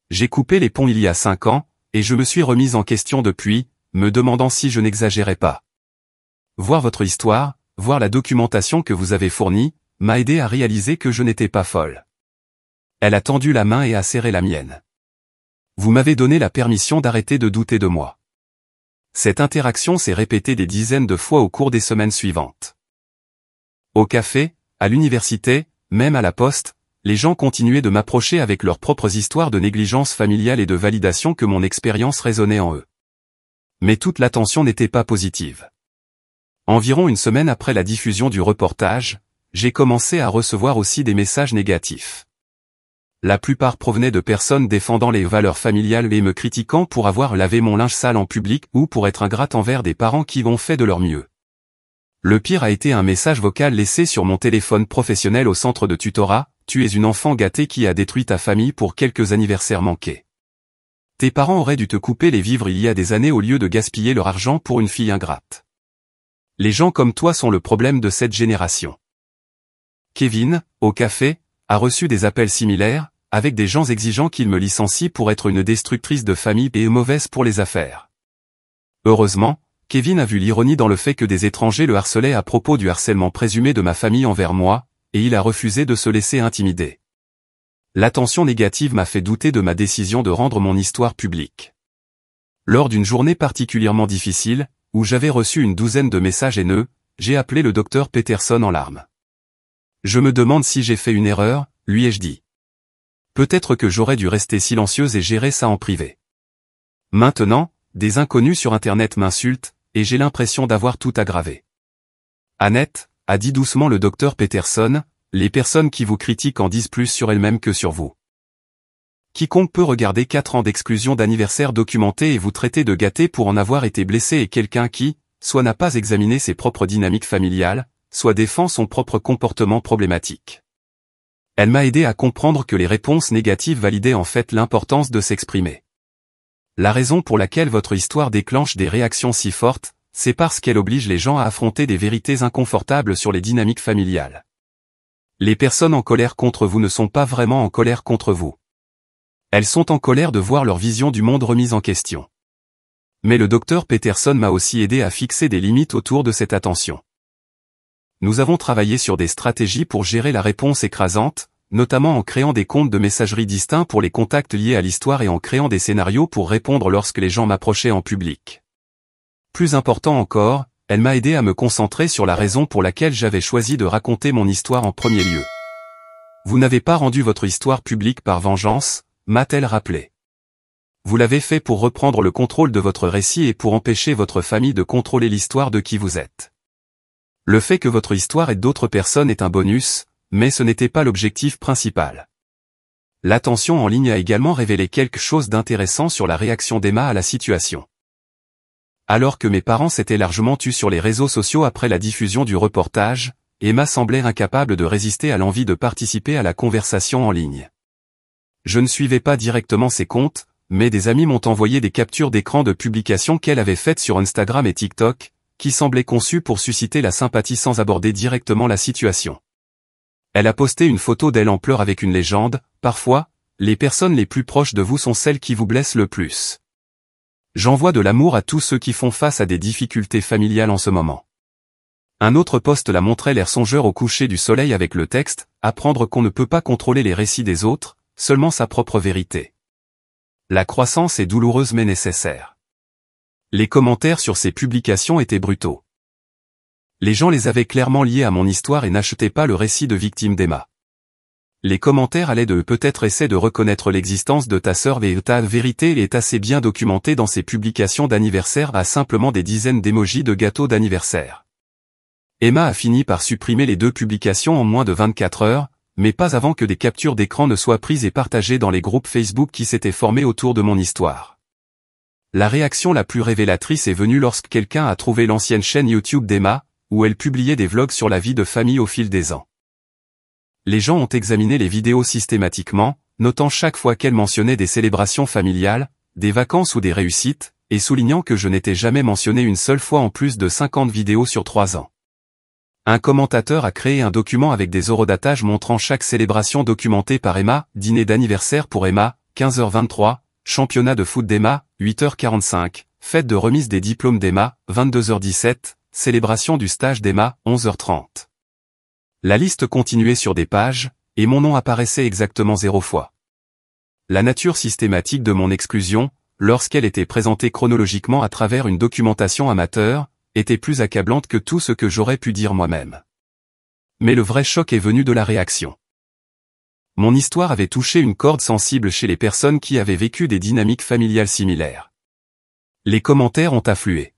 Speaker 1: J'ai coupé les ponts il y a 5 ans, et je me suis remise en question depuis, me demandant si je n'exagérais pas. Voir votre histoire, voir la documentation que vous avez fournie, m'a aidé à réaliser que je n'étais pas folle. » Elle a tendu la main et a serré la mienne. « Vous m'avez donné la permission d'arrêter de douter de moi. » Cette interaction s'est répétée des dizaines de fois au cours des semaines suivantes. Au café, à l'université, même à la poste, les gens continuaient de m'approcher avec leurs propres histoires de négligence familiale et de validation que mon expérience résonnait en eux. Mais toute l'attention n'était pas positive. Environ une semaine après la diffusion du reportage, j'ai commencé à recevoir aussi des messages négatifs. La plupart provenaient de personnes défendant les valeurs familiales et me critiquant pour avoir lavé mon linge sale en public ou pour être ingrate envers des parents qui ont fait de leur mieux. Le pire a été un message vocal laissé sur mon téléphone professionnel au centre de tutorat. « Tu es une enfant gâtée qui a détruit ta famille pour quelques anniversaires manqués. Tes parents auraient dû te couper les vivres il y a des années au lieu de gaspiller leur argent pour une fille ingrate. Les gens comme toi sont le problème de cette génération. » Kevin, au café, a reçu des appels similaires, avec des gens exigeant qu'il me licencie pour être une destructrice de famille et mauvaise pour les affaires. Heureusement, Kevin a vu l'ironie dans le fait que des étrangers le harcelaient à propos du harcèlement présumé de ma famille envers moi, et il a refusé de se laisser intimider. L'attention négative m'a fait douter de ma décision de rendre mon histoire publique. Lors d'une journée particulièrement difficile, où j'avais reçu une douzaine de messages haineux, j'ai appelé le docteur Peterson en larmes. « Je me demande si j'ai fait une erreur, lui ai-je dit. Peut-être que j'aurais dû rester silencieuse et gérer ça en privé. Maintenant, des inconnus sur Internet m'insultent, et j'ai l'impression d'avoir tout aggravé. » Annette, a dit doucement le docteur Peterson, les personnes qui vous critiquent en disent plus sur elles-mêmes que sur vous. Quiconque peut regarder 4 ans d'exclusion d'anniversaire documentés et vous traiter de gâté pour en avoir été blessé est quelqu'un qui, soit n'a pas examiné ses propres dynamiques familiales, soit défend son propre comportement problématique. Elle m'a aidé à comprendre que les réponses négatives validaient en fait l'importance de s'exprimer. La raison pour laquelle votre histoire déclenche des réactions si fortes, c'est parce qu'elle oblige les gens à affronter des vérités inconfortables sur les dynamiques familiales. Les personnes en colère contre vous ne sont pas vraiment en colère contre vous. Elles sont en colère de voir leur vision du monde remise en question. Mais le docteur Peterson m'a aussi aidé à fixer des limites autour de cette attention. Nous avons travaillé sur des stratégies pour gérer la réponse écrasante, notamment en créant des comptes de messagerie distincts pour les contacts liés à l'histoire et en créant des scénarios pour répondre lorsque les gens m'approchaient en public. Plus important encore, elle m'a aidé à me concentrer sur la raison pour laquelle j'avais choisi de raconter mon histoire en premier lieu. Vous n'avez pas rendu votre histoire publique par vengeance, m'a-t-elle rappelé. Vous l'avez fait pour reprendre le contrôle de votre récit et pour empêcher votre famille de contrôler l'histoire de qui vous êtes. Le fait que votre histoire aide d'autres personnes est un bonus, mais ce n'était pas l'objectif principal. L'attention en ligne a également révélé quelque chose d'intéressant sur la réaction d'Emma à la situation. Alors que mes parents s'étaient largement tus sur les réseaux sociaux après la diffusion du reportage, Emma semblait incapable de résister à l'envie de participer à la conversation en ligne. Je ne suivais pas directement ses comptes, mais des amis m'ont envoyé des captures d'écran de publications qu'elle avait faites sur Instagram et TikTok, qui semblaient conçues pour susciter la sympathie sans aborder directement la situation. Elle a posté une photo d'elle en pleurs avec une légende, « Parfois, les personnes les plus proches de vous sont celles qui vous blessent le plus. J'envoie de l'amour à tous ceux qui font face à des difficultés familiales en ce moment. » Un autre post la montrait l'air songeur au coucher du soleil avec le texte « Apprendre qu'on ne peut pas contrôler les récits des autres, seulement sa propre vérité. La croissance est douloureuse mais nécessaire. » Les commentaires sur ces publications étaient brutaux. Les gens les avaient clairement liés à mon histoire et n'achetaient pas le récit de victime d'Emma. Les commentaires allaient de « Peut-être essaie de reconnaître l'existence de ta sœur et ta vérité est assez bien documentée dans ses publications d'anniversaire » à simplement des dizaines d'émojis de gâteaux d'anniversaire. Emma a fini par supprimer les 2 publications en moins de 24 heures, mais pas avant que des captures d'écran ne soient prises et partagées dans les groupes Facebook qui s'étaient formés autour de mon histoire. La réaction la plus révélatrice est venue lorsque quelqu'un a trouvé l'ancienne chaîne YouTube d'Emma, où elle publiait des vlogs sur la vie de famille au fil des ans. Les gens ont examiné les vidéos systématiquement, notant chaque fois qu'elle mentionnait des célébrations familiales, des vacances ou des réussites, et soulignant que je n'étais jamais mentionné une seule fois en plus de 50 vidéos sur 3 ans. Un commentateur a créé un document avec des horodatages montrant chaque célébration documentée par Emma, dîner d'anniversaire pour Emma, 15h23, championnat de foot d'Emma, 8h45, fête de remise des diplômes d'Emma, 22h17, célébration du stage d'Emma, 11h30. La liste continuait sur des pages, et mon nom apparaissait exactement 0 fois. La nature systématique de mon exclusion, lorsqu'elle était présentée chronologiquement à travers une documentation amateur, était plus accablante que tout ce que j'aurais pu dire moi-même. Mais le vrai choc est venu de la réaction. Mon histoire avait touché une corde sensible chez les personnes qui avaient vécu des dynamiques familiales similaires. Les commentaires ont afflué.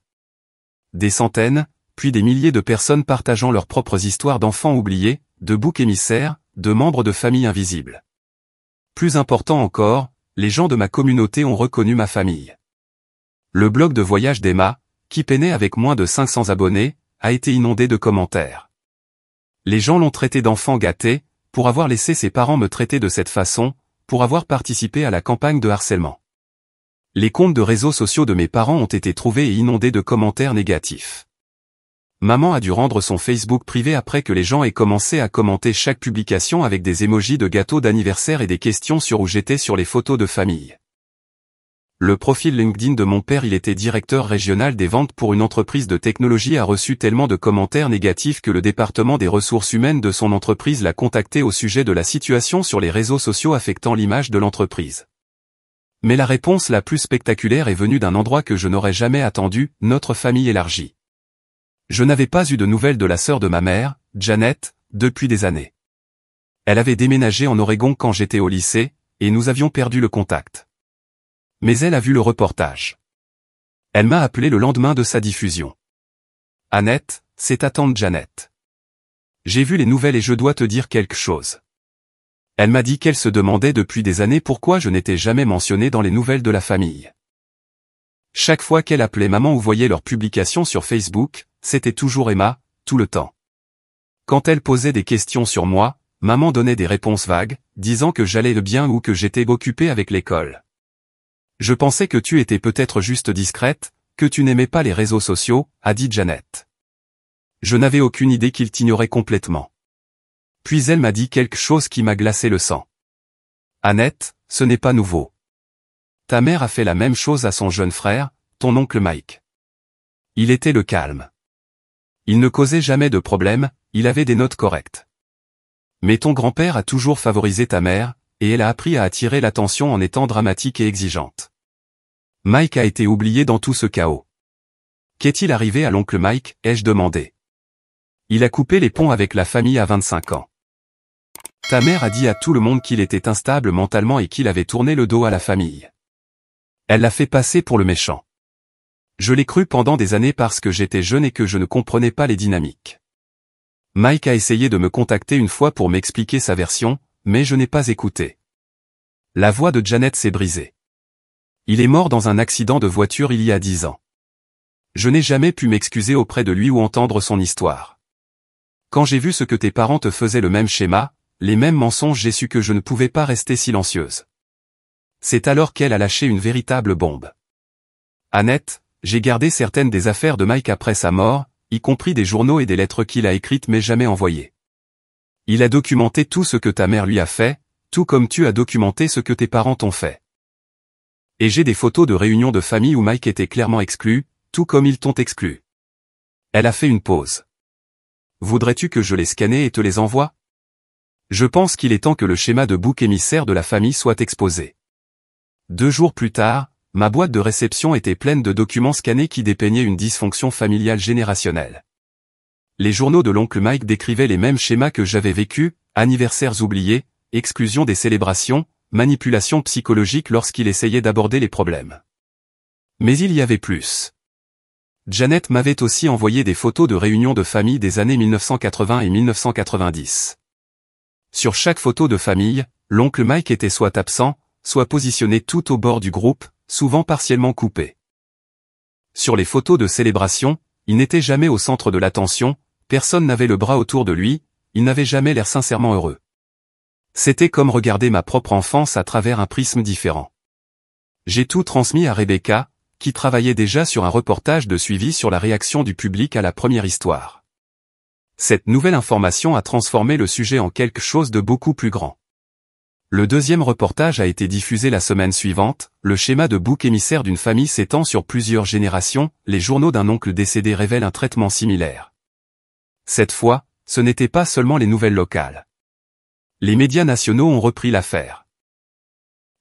Speaker 1: Des centaines, puis des milliers de personnes partageant leurs propres histoires d'enfants oubliés, de boucs émissaires, de membres de familles invisibles. Plus important encore, les gens de ma communauté ont reconnu ma famille. Le blog de voyage d'Emma, qui peinait avec moins de 500 abonnés, a été inondé de commentaires. Les gens l'ont traité d'enfant gâté, pour avoir laissé ses parents me traiter de cette façon, pour avoir participé à la campagne de harcèlement. Les comptes de réseaux sociaux de mes parents ont été trouvés et inondés de commentaires négatifs. Maman a dû rendre son Facebook privé après que les gens aient commencé à commenter chaque publication avec des émojis de gâteaux d'anniversaire et des questions sur où j'étais sur les photos de famille. Le profil LinkedIn de mon père, il était directeur régional des ventes pour une entreprise de technologie, a reçu tellement de commentaires négatifs que le département des ressources humaines de son entreprise l'a contacté au sujet de la situation sur les réseaux sociaux affectant l'image de l'entreprise. Mais la réponse la plus spectaculaire est venue d'un endroit que je n'aurais jamais attendu, notre famille élargie. Je n'avais pas eu de nouvelles de la sœur de ma mère, Janet, depuis des années. Elle avait déménagé en Oregon quand j'étais au lycée, et nous avions perdu le contact. Mais elle a vu le reportage. Elle m'a appelé le lendemain de sa diffusion. « Annette, c'est ta tante Janet. J'ai vu les nouvelles et je dois te dire quelque chose. » Elle m'a dit qu'elle se demandait depuis des années pourquoi je n'étais jamais mentionné dans les nouvelles de la famille. Chaque fois qu'elle appelait maman ou voyait leurs publications sur Facebook, c'était toujours Emma, tout le temps. Quand elle posait des questions sur moi, maman donnait des réponses vagues, disant que j'allais bien ou que j'étais occupée avec l'école. Je pensais que tu étais peut-être juste discrète, que tu n'aimais pas les réseaux sociaux, a dit Janet. Je n'avais aucune idée qu'il t'ignorait complètement. Puis elle m'a dit quelque chose qui m'a glacé le sang. Annette, ce n'est pas nouveau. Ta mère a fait la même chose à son jeune frère, ton oncle Mike. Il était le calme. Il ne causait jamais de problème, il avait des notes correctes. Mais ton grand-père a toujours favorisé ta mère, et elle a appris à attirer l'attention en étant dramatique et exigeante. Mike a été oublié dans tout ce chaos. Qu'est-il arrivé à l'oncle Mike, ai-je demandé. Il a coupé les ponts avec la famille à 25 ans. Ta mère a dit à tout le monde qu'il était instable mentalement et qu'il avait tourné le dos à la famille. Elle l'a fait passer pour le méchant. Je l'ai cru pendant des années parce que j'étais jeune et que je ne comprenais pas les dynamiques. Mike a essayé de me contacter une fois pour m'expliquer sa version, mais je n'ai pas écouté. La voix de Janet s'est brisée. Il est mort dans un accident de voiture il y a 10 ans. Je n'ai jamais pu m'excuser auprès de lui ou entendre son histoire. Quand j'ai vu ce que tes parents te faisaient le même schéma, les mêmes mensonges, j'ai su que je ne pouvais pas rester silencieuse. C'est alors qu'elle a lâché une véritable bombe. Annette, j'ai gardé certaines des affaires de Mike après sa mort, y compris des journaux et des lettres qu'il a écrites mais jamais envoyées. Il a documenté tout ce que ta mère lui a fait, tout comme tu as documenté ce que tes parents t'ont fait. Et j'ai des photos de réunions de famille où Mike était clairement exclu, tout comme ils t'ont exclu. Elle a fait une pause. Voudrais-tu que je les scanne et te les envoie? Je pense qu'il est temps que le schéma de bouc émissaire de la famille soit exposé. 2 jours plus tard, ma boîte de réception était pleine de documents scannés qui dépeignaient une dysfonction familiale générationnelle. Les journaux de l'oncle Mike décrivaient les mêmes schémas que j'avais vécus, anniversaires oubliés, exclusion des célébrations, manipulation psychologique lorsqu'il essayait d'aborder les problèmes. Mais il y avait plus. Janet m'avait aussi envoyé des photos de réunions de famille des années 1980 et 1990. Sur chaque photo de famille, l'oncle Mike était soit absent, soit positionné tout au bord du groupe, souvent partiellement coupé. Sur les photos de célébration, il n'était jamais au centre de l'attention, personne n'avait le bras autour de lui, il n'avait jamais l'air sincèrement heureux. C'était comme regarder ma propre enfance à travers un prisme différent. J'ai tout transmis à Rebecca, qui travaillait déjà sur un reportage de suivi sur la réaction du public à la première histoire. Cette nouvelle information a transformé le sujet en quelque chose de beaucoup plus grand. Le deuxième reportage a été diffusé la semaine suivante, le schéma de bouc émissaire d'une famille s'étend sur plusieurs générations, les journaux d'un oncle décédé révèlent un traitement similaire. Cette fois, ce n'était pas seulement les nouvelles locales. Les médias nationaux ont repris l'affaire.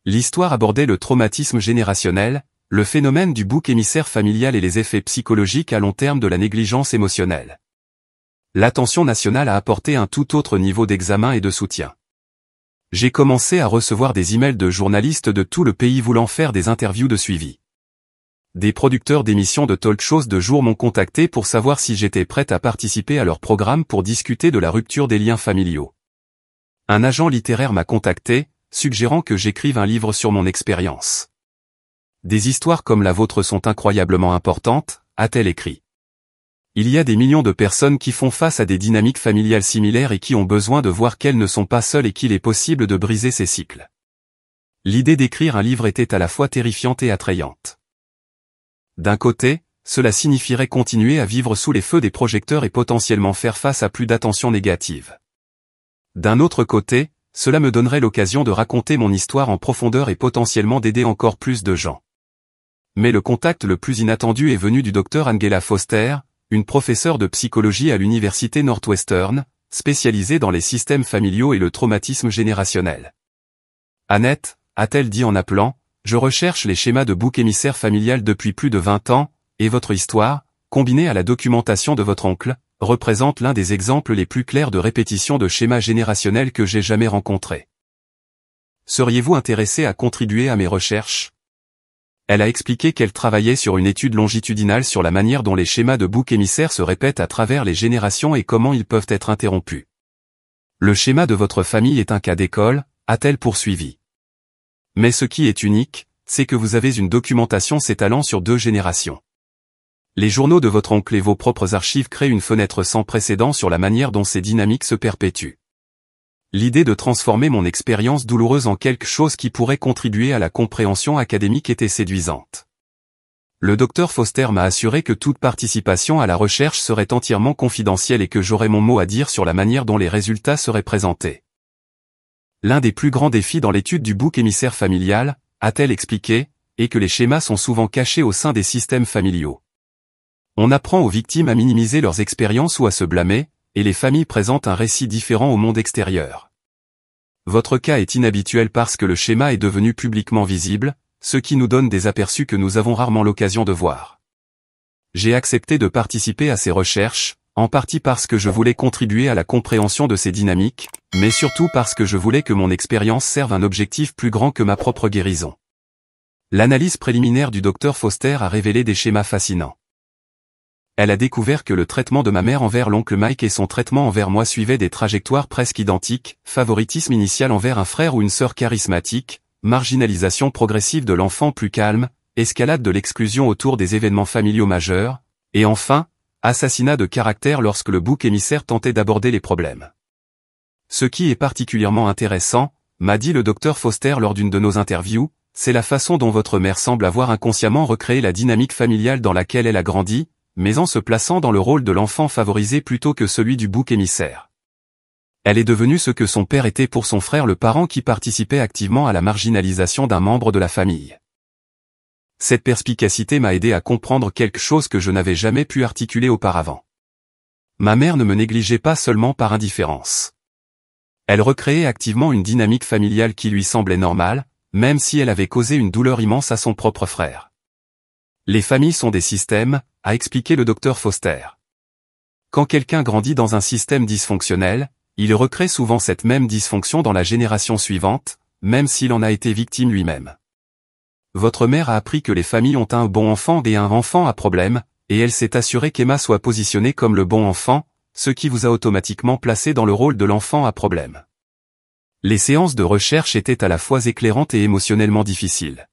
Speaker 1: L'histoire abordait le traumatisme générationnel, le phénomène du bouc émissaire familial et les effets psychologiques à long terme de la négligence émotionnelle. L'attention nationale a apporté un tout autre niveau d'examen et de soutien. J'ai commencé à recevoir des emails de journalistes de tout le pays voulant faire des interviews de suivi. Des producteurs d'émissions de talk shows de jour m'ont contacté pour savoir si j'étais prête à participer à leur programme pour discuter de la rupture des liens familiaux. Un agent littéraire m'a contacté, suggérant que j'écrive un livre sur mon expérience. Des histoires comme la vôtre sont incroyablement importantes, a-t-elle écrit. Il y a des millions de personnes qui font face à des dynamiques familiales similaires et qui ont besoin de voir qu'elles ne sont pas seules et qu'il est possible de briser ces cycles. L'idée d'écrire un livre était à la fois terrifiante et attrayante. D'un côté, cela signifierait continuer à vivre sous les feux des projecteurs et potentiellement faire face à plus d'attention négative. D'un autre côté, cela me donnerait l'occasion de raconter mon histoire en profondeur et potentiellement d'aider encore plus de gens. Mais le contact le plus inattendu est venu du docteur Angela Foster, une professeure de psychologie à l'université Northwestern, spécialisée dans les systèmes familiaux et le traumatisme générationnel. Annette, a-t-elle dit en appelant, je recherche les schémas de bouc émissaire familial depuis plus de 20 ans, et votre histoire, combinée à la documentation de votre oncle, représente l'un des exemples les plus clairs de répétition de schémas générationnels que j'ai jamais rencontrés. Seriez-vous intéressé à contribuer à mes recherches? Elle a expliqué qu'elle travaillait sur une étude longitudinale sur la manière dont les schémas de bouc émissaire se répètent à travers les générations et comment ils peuvent être interrompus. Le schéma de votre famille est un cas d'école, a-t-elle poursuivi. Mais ce qui est unique, c'est que vous avez une documentation s'étalant sur 2 générations. Les journaux de votre oncle et vos propres archives créent une fenêtre sans précédent sur la manière dont ces dynamiques se perpétuent. L'idée de transformer mon expérience douloureuse en quelque chose qui pourrait contribuer à la compréhension académique était séduisante. Le docteur Foster m'a assuré que toute participation à la recherche serait entièrement confidentielle et que j'aurais mon mot à dire sur la manière dont les résultats seraient présentés. L'un des plus grands défis dans l'étude du bouc émissaire familial, a-t-elle expliqué, est que les schémas sont souvent cachés au sein des systèmes familiaux. On apprend aux victimes à minimiser leurs expériences ou à se blâmer, et les familles présentent un récit différent au monde extérieur. Votre cas est inhabituel parce que le schéma est devenu publiquement visible, ce qui nous donne des aperçus que nous avons rarement l'occasion de voir. j'ai accepté de participer à ces recherches, en partie parce que je voulais contribuer à la compréhension de ces dynamiques, mais surtout parce que je voulais que mon expérience serve un objectif plus grand que ma propre guérison. L'analyse préliminaire du Dr Foster a révélé des schémas fascinants. Elle a découvert que le traitement de ma mère envers l'oncle Mike et son traitement envers moi suivaient des trajectoires presque identiques, favoritisme initial envers un frère ou une sœur charismatique, marginalisation progressive de l'enfant plus calme, escalade de l'exclusion autour des événements familiaux majeurs, et enfin, assassinat de caractère lorsque le bouc émissaire tentait d'aborder les problèmes. Ce qui est particulièrement intéressant, m'a dit le Dr Foster lors d'une de nos interviews, c'est la façon dont votre mère semble avoir inconsciemment recréé la dynamique familiale dans laquelle elle a grandi, mais en se plaçant dans le rôle de l'enfant favorisé plutôt que celui du bouc émissaire. Elle est devenue ce que son père était pour son frère, le parent qui participait activement à la marginalisation d'un membre de la famille. Cette perspicacité m'a aidé à comprendre quelque chose que je n'avais jamais pu articuler auparavant. Ma mère ne me négligeait pas seulement par indifférence. Elle recréait activement une dynamique familiale qui lui semblait normale, même si elle avait causé une douleur immense à son propre frère. Les familles sont des systèmes, a expliqué le Dr Foster. Quand quelqu'un grandit dans un système dysfonctionnel, il recrée souvent cette même dysfonction dans la génération suivante, même s'il en a été victime lui-même. Votre mère a appris que les familles ont un bon enfant et un enfant à problème, et elle s'est assurée qu'Emma soit positionnée comme le bon enfant, ce qui vous a automatiquement placé dans le rôle de l'enfant à problème. Les séances de recherche étaient à la fois éclairantes et émotionnellement difficiles.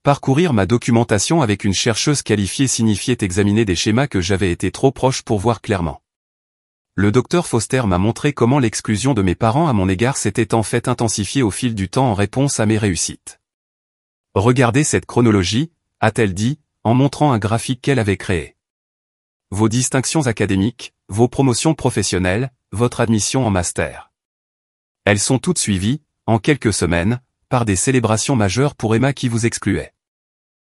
Speaker 1: Parcourir ma documentation avec une chercheuse qualifiée signifiait examiner des schémas que j'avais été trop proche pour voir clairement. Le Dr Foster m'a montré comment l'exclusion de mes parents à mon égard s'était en fait intensifiée au fil du temps en réponse à mes réussites. Regardez cette chronologie, a-t-elle dit, en montrant un graphique qu'elle avait créé. Vos distinctions académiques, vos promotions professionnelles, votre admission en master. Elles sont toutes suivies, en quelques semaines, par des célébrations majeures pour Emma qui vous excluait.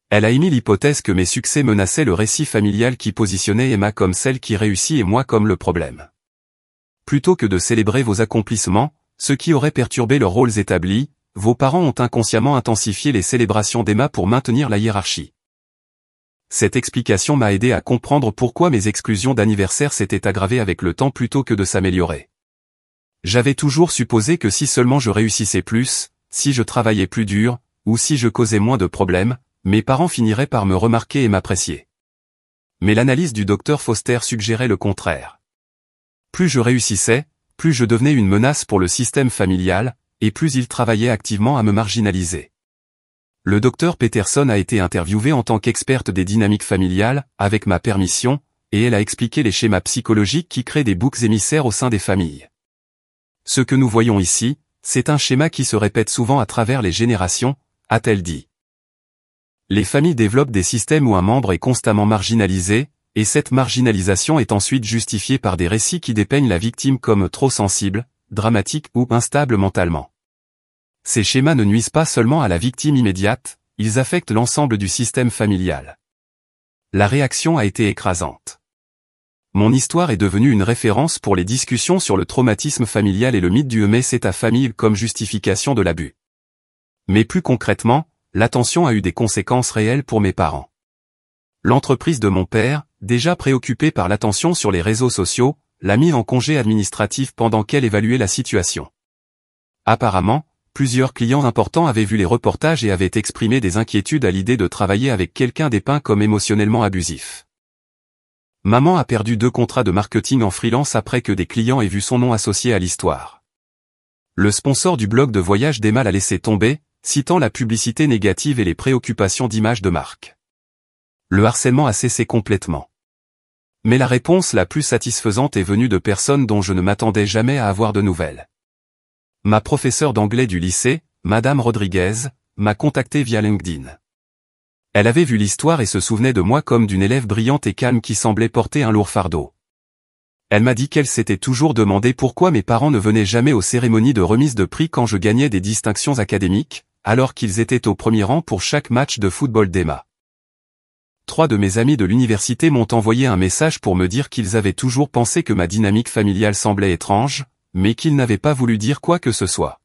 Speaker 1: Elle a émis l'hypothèse que mes succès menaçaient le récit familial qui positionnait Emma comme celle qui réussit et moi comme le problème. Plutôt que de célébrer vos accomplissements, ce qui aurait perturbé leurs rôles établis, vos parents ont inconsciemment intensifié les célébrations d'Emma pour maintenir la hiérarchie. Cette explication m'a aidé à comprendre pourquoi mes exclusions d'anniversaire s'étaient aggravées avec le temps plutôt que de s'améliorer. J'avais toujours supposé que si seulement je réussissais plus, si je travaillais plus dur, ou si je causais moins de problèmes, mes parents finiraient par me remarquer et m'apprécier. Mais l'analyse du Dr Foster suggérait le contraire. Plus je réussissais, plus je devenais une menace pour le système familial, et plus il travaillait activement à me marginaliser. Le Dr Peterson a été interviewé en tant qu'experte des dynamiques familiales, avec ma permission, et elle a expliqué les schémas psychologiques qui créent des boucs émissaires au sein des familles. Ce que nous voyons ici, c'est un schéma qui se répète souvent à travers les générations, a-t-elle dit. Les familles développent des systèmes où un membre est constamment marginalisé, et cette marginalisation est ensuite justifiée par des récits qui dépeignent la victime comme trop sensible, dramatique ou instable mentalement. Ces schémas ne nuisent pas seulement à la victime immédiate, ils affectent l'ensemble du système familial. La réaction a été écrasante. Mon histoire est devenue une référence pour les discussions sur le traumatisme familial et le mythe du aimer c'est ta famille comme justification de l'abus. Mais plus concrètement, l'attention a eu des conséquences réelles pour mes parents. L'entreprise de mon père, déjà préoccupée par l'attention sur les réseaux sociaux, l'a mis en congé administratif pendant qu'elle évaluait la situation. Apparemment, plusieurs clients importants avaient vu les reportages et avaient exprimé des inquiétudes à l'idée de travailler avec quelqu'un dépeint comme émotionnellement abusif. Maman a perdu 2 contrats de marketing en freelance après que des clients aient vu son nom associé à l'histoire. Le sponsor du blog de voyage d'Emma l'a laissé tomber, citant la publicité négative et les préoccupations d'image de marque. Le harcèlement a cessé complètement. Mais la réponse la plus satisfaisante est venue de personnes dont je ne m'attendais jamais à avoir de nouvelles. Ma professeure d'anglais du lycée, Madame Rodriguez, m'a contacté via LinkedIn. Elle avait vu l'histoire et se souvenait de moi comme d'une élève brillante et calme qui semblait porter un lourd fardeau. Elle m'a dit qu'elle s'était toujours demandé pourquoi mes parents ne venaient jamais aux cérémonies de remise de prix quand je gagnais des distinctions académiques, alors qu'ils étaient au premier rang pour chaque match de football d'Emma. 3 de mes amis de l'université m'ont envoyé un message pour me dire qu'ils avaient toujours pensé que ma dynamique familiale semblait étrange, mais qu'ils n'avaient pas voulu dire quoi que ce soit.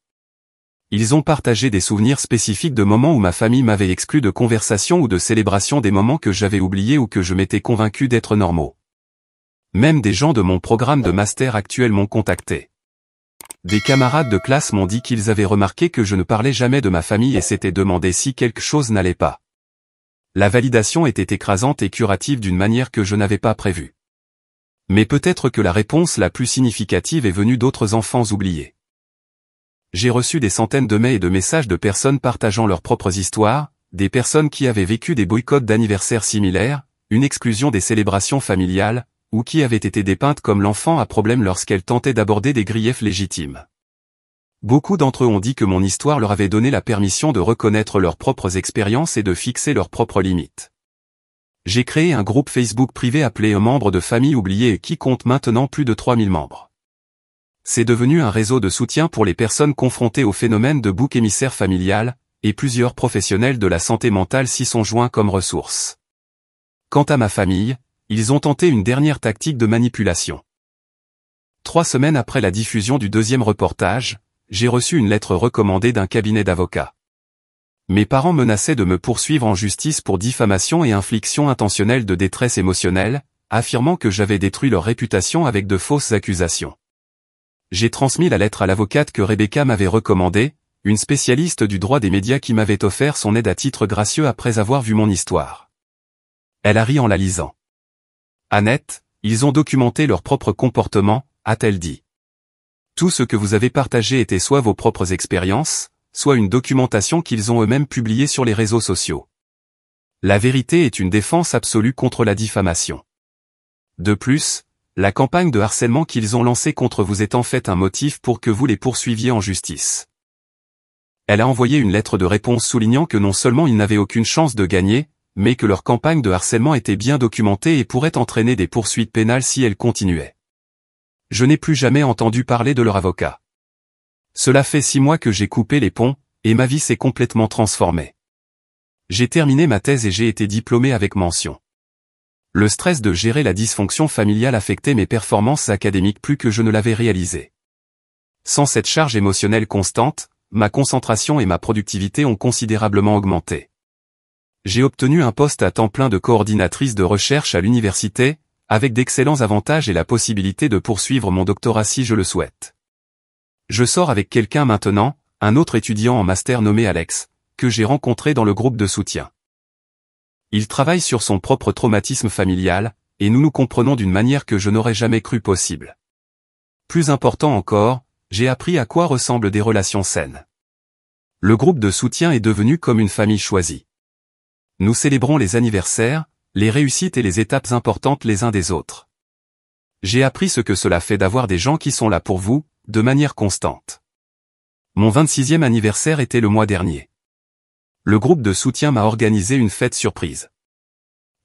Speaker 1: Ils ont partagé des souvenirs spécifiques de moments où ma famille m'avait exclu de conversation ou de célébration, des moments que j'avais oubliés ou que je m'étais convaincu d'être normaux. Même des gens de mon programme de master actuel m'ont contacté. Des camarades de classe m'ont dit qu'ils avaient remarqué que je ne parlais jamais de ma famille et s'étaient demandé si quelque chose n'allait pas. La validation était écrasante et curative d'une manière que je n'avais pas prévue. Mais peut-être que la réponse la plus significative est venue d'autres enfants oubliés. J'ai reçu des centaines de mails et de messages de personnes partageant leurs propres histoires, des personnes qui avaient vécu des boycotts d'anniversaires similaires, une exclusion des célébrations familiales, ou qui avaient été dépeintes comme l'enfant à problème lorsqu'elles tentaient d'aborder des griefs légitimes. Beaucoup d'entre eux ont dit que mon histoire leur avait donné la permission de reconnaître leurs propres expériences et de fixer leurs propres limites. J'ai créé un groupe Facebook privé appelé Membres de famille oubliées et qui compte maintenant plus de 3000 membres. C'est devenu un réseau de soutien pour les personnes confrontées au phénomène de bouc émissaire familial, et plusieurs professionnels de la santé mentale s'y sont joints comme ressources. Quant à ma famille, ils ont tenté une dernière tactique de manipulation. 3 semaines après la diffusion du deuxième reportage, j'ai reçu une lettre recommandée d'un cabinet d'avocats. Mes parents menaçaient de me poursuivre en justice pour diffamation et infliction intentionnelle de détresse émotionnelle, affirmant que j'avais détruit leur réputation avec de fausses accusations. J'ai transmis la lettre à l'avocate que Rebecca m'avait recommandée, une spécialiste du droit des médias qui m'avait offert son aide à titre gracieux après avoir vu mon histoire. Elle a ri en la lisant. Annette, ils ont documenté leur propre comportement, a-t-elle dit. Tout ce que vous avez partagé était soit vos propres expériences, soit une documentation qu'ils ont eux-mêmes publiée sur les réseaux sociaux. La vérité est une défense absolue contre la diffamation. De plus, la campagne de harcèlement qu'ils ont lancée contre vous est en fait un motif pour que vous les poursuiviez en justice. Elle a envoyé une lettre de réponse soulignant que non seulement ils n'avaient aucune chance de gagner, mais que leur campagne de harcèlement était bien documentée et pourrait entraîner des poursuites pénales si elle continuait. Je n'ai plus jamais entendu parler de leur avocat. Cela fait 6 mois que j'ai coupé les ponts, et ma vie s'est complètement transformée. J'ai terminé ma thèse et j'ai été diplômé avec mention. Le stress de gérer la dysfonction familiale affectait mes performances académiques plus que je ne l'avais réalisé. Sans cette charge émotionnelle constante, ma concentration et ma productivité ont considérablement augmenté. J'ai obtenu un poste à temps plein de coordinatrice de recherche à l'université, avec d'excellents avantages et la possibilité de poursuivre mon doctorat si je le souhaite. Je sors avec quelqu'un maintenant, un autre étudiant en master nommé Alex, que j'ai rencontré dans le groupe de soutien. Il travaille sur son propre traumatisme familial, et nous nous comprenons d'une manière que je n'aurais jamais cru possible. Plus important encore, j'ai appris à quoi ressemblent des relations saines. Le groupe de soutien est devenu comme une famille choisie. Nous célébrons les anniversaires, les réussites et les étapes importantes les uns des autres. J'ai appris ce que cela fait d'avoir des gens qui sont là pour vous, de manière constante. Mon 26e anniversaire était le mois dernier. Le groupe de soutien m'a organisé une fête surprise.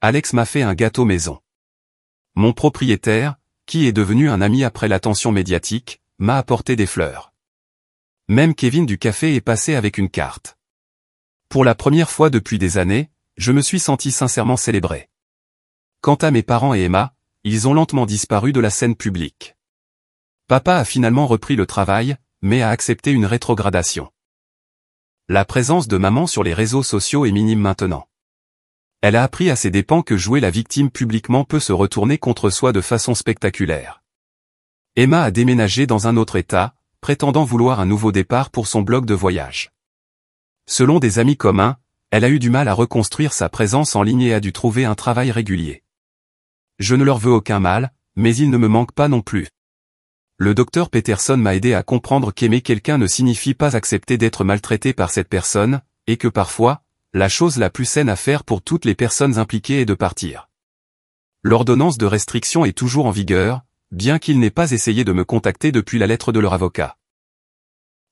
Speaker 1: Alex m'a fait un gâteau maison. Mon propriétaire, qui est devenu un ami après l'attention médiatique, m'a apporté des fleurs. Même Kevin du café est passé avec une carte. Pour la première fois depuis des années, je me suis senti sincèrement célébré. Quant à mes parents et Emma, ils ont lentement disparu de la scène publique. Papa a finalement repris le travail, mais a accepté une rétrogradation. La présence de maman sur les réseaux sociaux est minime maintenant. Elle a appris à ses dépens que jouer la victime publiquement peut se retourner contre soi de façon spectaculaire. Emma a déménagé dans un autre état, prétendant vouloir un nouveau départ pour son blog de voyage. Selon des amis communs, elle a eu du mal à reconstruire sa présence en ligne et a dû trouver un travail régulier. Je ne leur veux aucun mal, mais ils ne me manquent pas non plus. Le docteur Peterson m'a aidé à comprendre qu'aimer quelqu'un ne signifie pas accepter d'être maltraité par cette personne, et que parfois, la chose la plus saine à faire pour toutes les personnes impliquées est de partir. L'ordonnance de restriction est toujours en vigueur, bien qu'ils n'aient pas essayé de me contacter depuis la lettre de leur avocat.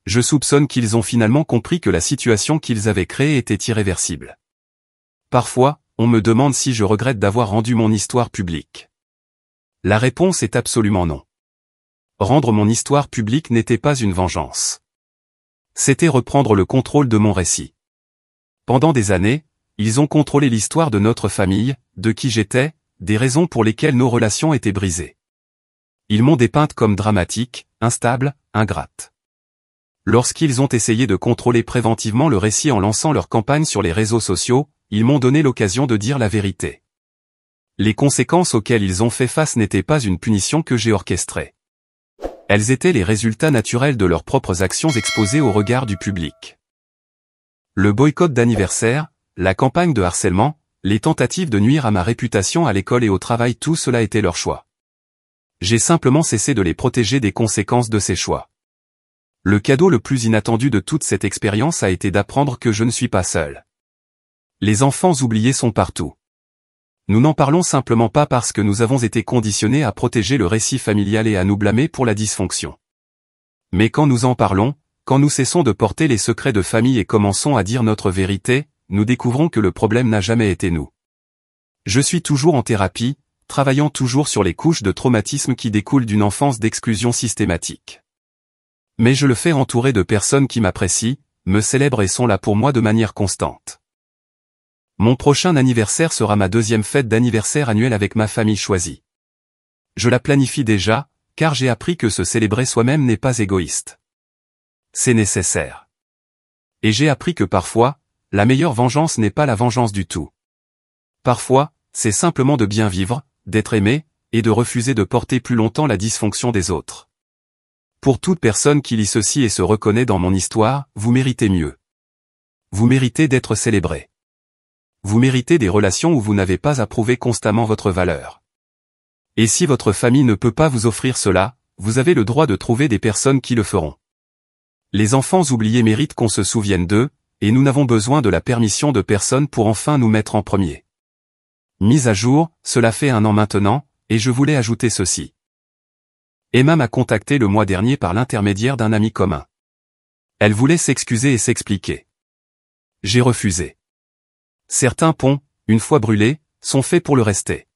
Speaker 1: Je soupçonne qu'ils ont finalement compris que la situation qu'ils avaient créée était irréversible. Parfois, on me demande si je regrette d'avoir rendu mon histoire publique. La réponse est absolument non. Rendre mon histoire publique n'était pas une vengeance. C'était reprendre le contrôle de mon récit. Pendant des années, ils ont contrôlé l'histoire de notre famille, de qui j'étais, des raisons pour lesquelles nos relations étaient brisées. Ils m'ont dépeinte comme dramatique, instable, ingrate. Lorsqu'ils ont essayé de contrôler préventivement le récit en lançant leur campagne sur les réseaux sociaux, ils m'ont donné l'occasion de dire la vérité. Les conséquences auxquelles ils ont fait face n'étaient pas une punition que j'ai orchestrée. Elles étaient les résultats naturels de leurs propres actions exposées au regard du public. Le boycott d'anniversaire, la campagne de harcèlement, les tentatives de nuire à ma réputation à l'école et au travail, tout cela était leur choix. J'ai simplement cessé de les protéger des conséquences de ces choix. Le cadeau le plus inattendu de toute cette expérience a été d'apprendre que je ne suis pas seul. Les enfants oubliés sont partout. Nous n'en parlons simplement pas parce que nous avons été conditionnés à protéger le récit familial et à nous blâmer pour la dysfonction. Mais quand nous en parlons, quand nous cessons de porter les secrets de famille et commençons à dire notre vérité, nous découvrons que le problème n'a jamais été nous. Je suis toujours en thérapie, travaillant toujours sur les couches de traumatisme qui découlent d'une enfance d'exclusion systématique. Mais je le fais entouré de personnes qui m'apprécient, me célèbrent et sont là pour moi de manière constante. Mon prochain anniversaire sera ma deuxième fête d'anniversaire annuelle avec ma famille choisie. Je la planifie déjà, car j'ai appris que se célébrer soi-même n'est pas égoïste. C'est nécessaire. Et j'ai appris que parfois, la meilleure vengeance n'est pas la vengeance du tout. Parfois, c'est simplement de bien vivre, d'être aimé, et de refuser de porter plus longtemps la dysfonction des autres. Pour toute personne qui lit ceci et se reconnaît dans mon histoire, vous méritez mieux. Vous méritez d'être célébré. Vous méritez des relations où vous n'avez pas à prouver constamment votre valeur. Et si votre famille ne peut pas vous offrir cela, vous avez le droit de trouver des personnes qui le feront. Les enfants oubliés méritent qu'on se souvienne d'eux, et nous n'avons besoin de la permission de personne pour enfin nous mettre en premier. Mise à jour, cela fait 1 an maintenant, et je voulais ajouter ceci. Emma m'a contacté le mois dernier par l'intermédiaire d'un ami commun. Elle voulait s'excuser et s'expliquer. J'ai refusé. Certains ponts, une fois brûlés, sont faits pour le rester.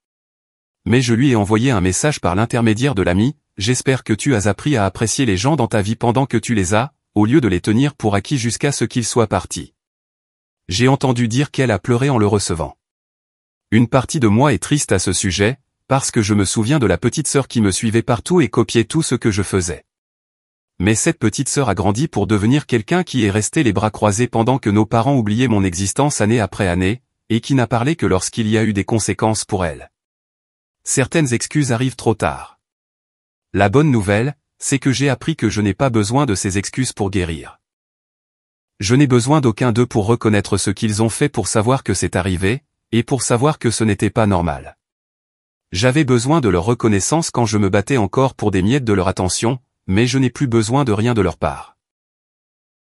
Speaker 1: Mais je lui ai envoyé un message par l'intermédiaire de l'ami, j'espère que tu as appris à apprécier les gens dans ta vie pendant que tu les as, au lieu de les tenir pour acquis jusqu'à ce qu'ils soient partis. J'ai entendu dire qu'elle a pleuré en le recevant. Une partie de moi est triste à ce sujet, parce que je me souviens de la petite sœur qui me suivait partout et copiait tout ce que je faisais. Mais cette petite sœur a grandi pour devenir quelqu'un qui est resté les bras croisés pendant que nos parents oubliaient mon existence année après année, et qui n'a parlé que lorsqu'il y a eu des conséquences pour elle. Certaines excuses arrivent trop tard. La bonne nouvelle, c'est que j'ai appris que je n'ai pas besoin de ces excuses pour guérir. Je n'ai besoin d'aucun d'eux pour reconnaître ce qu'ils ont fait pour savoir que c'est arrivé, et pour savoir que ce n'était pas normal. J'avais besoin de leur reconnaissance quand je me battais encore pour des miettes de leur attention, mais je n'ai plus besoin de rien de leur part.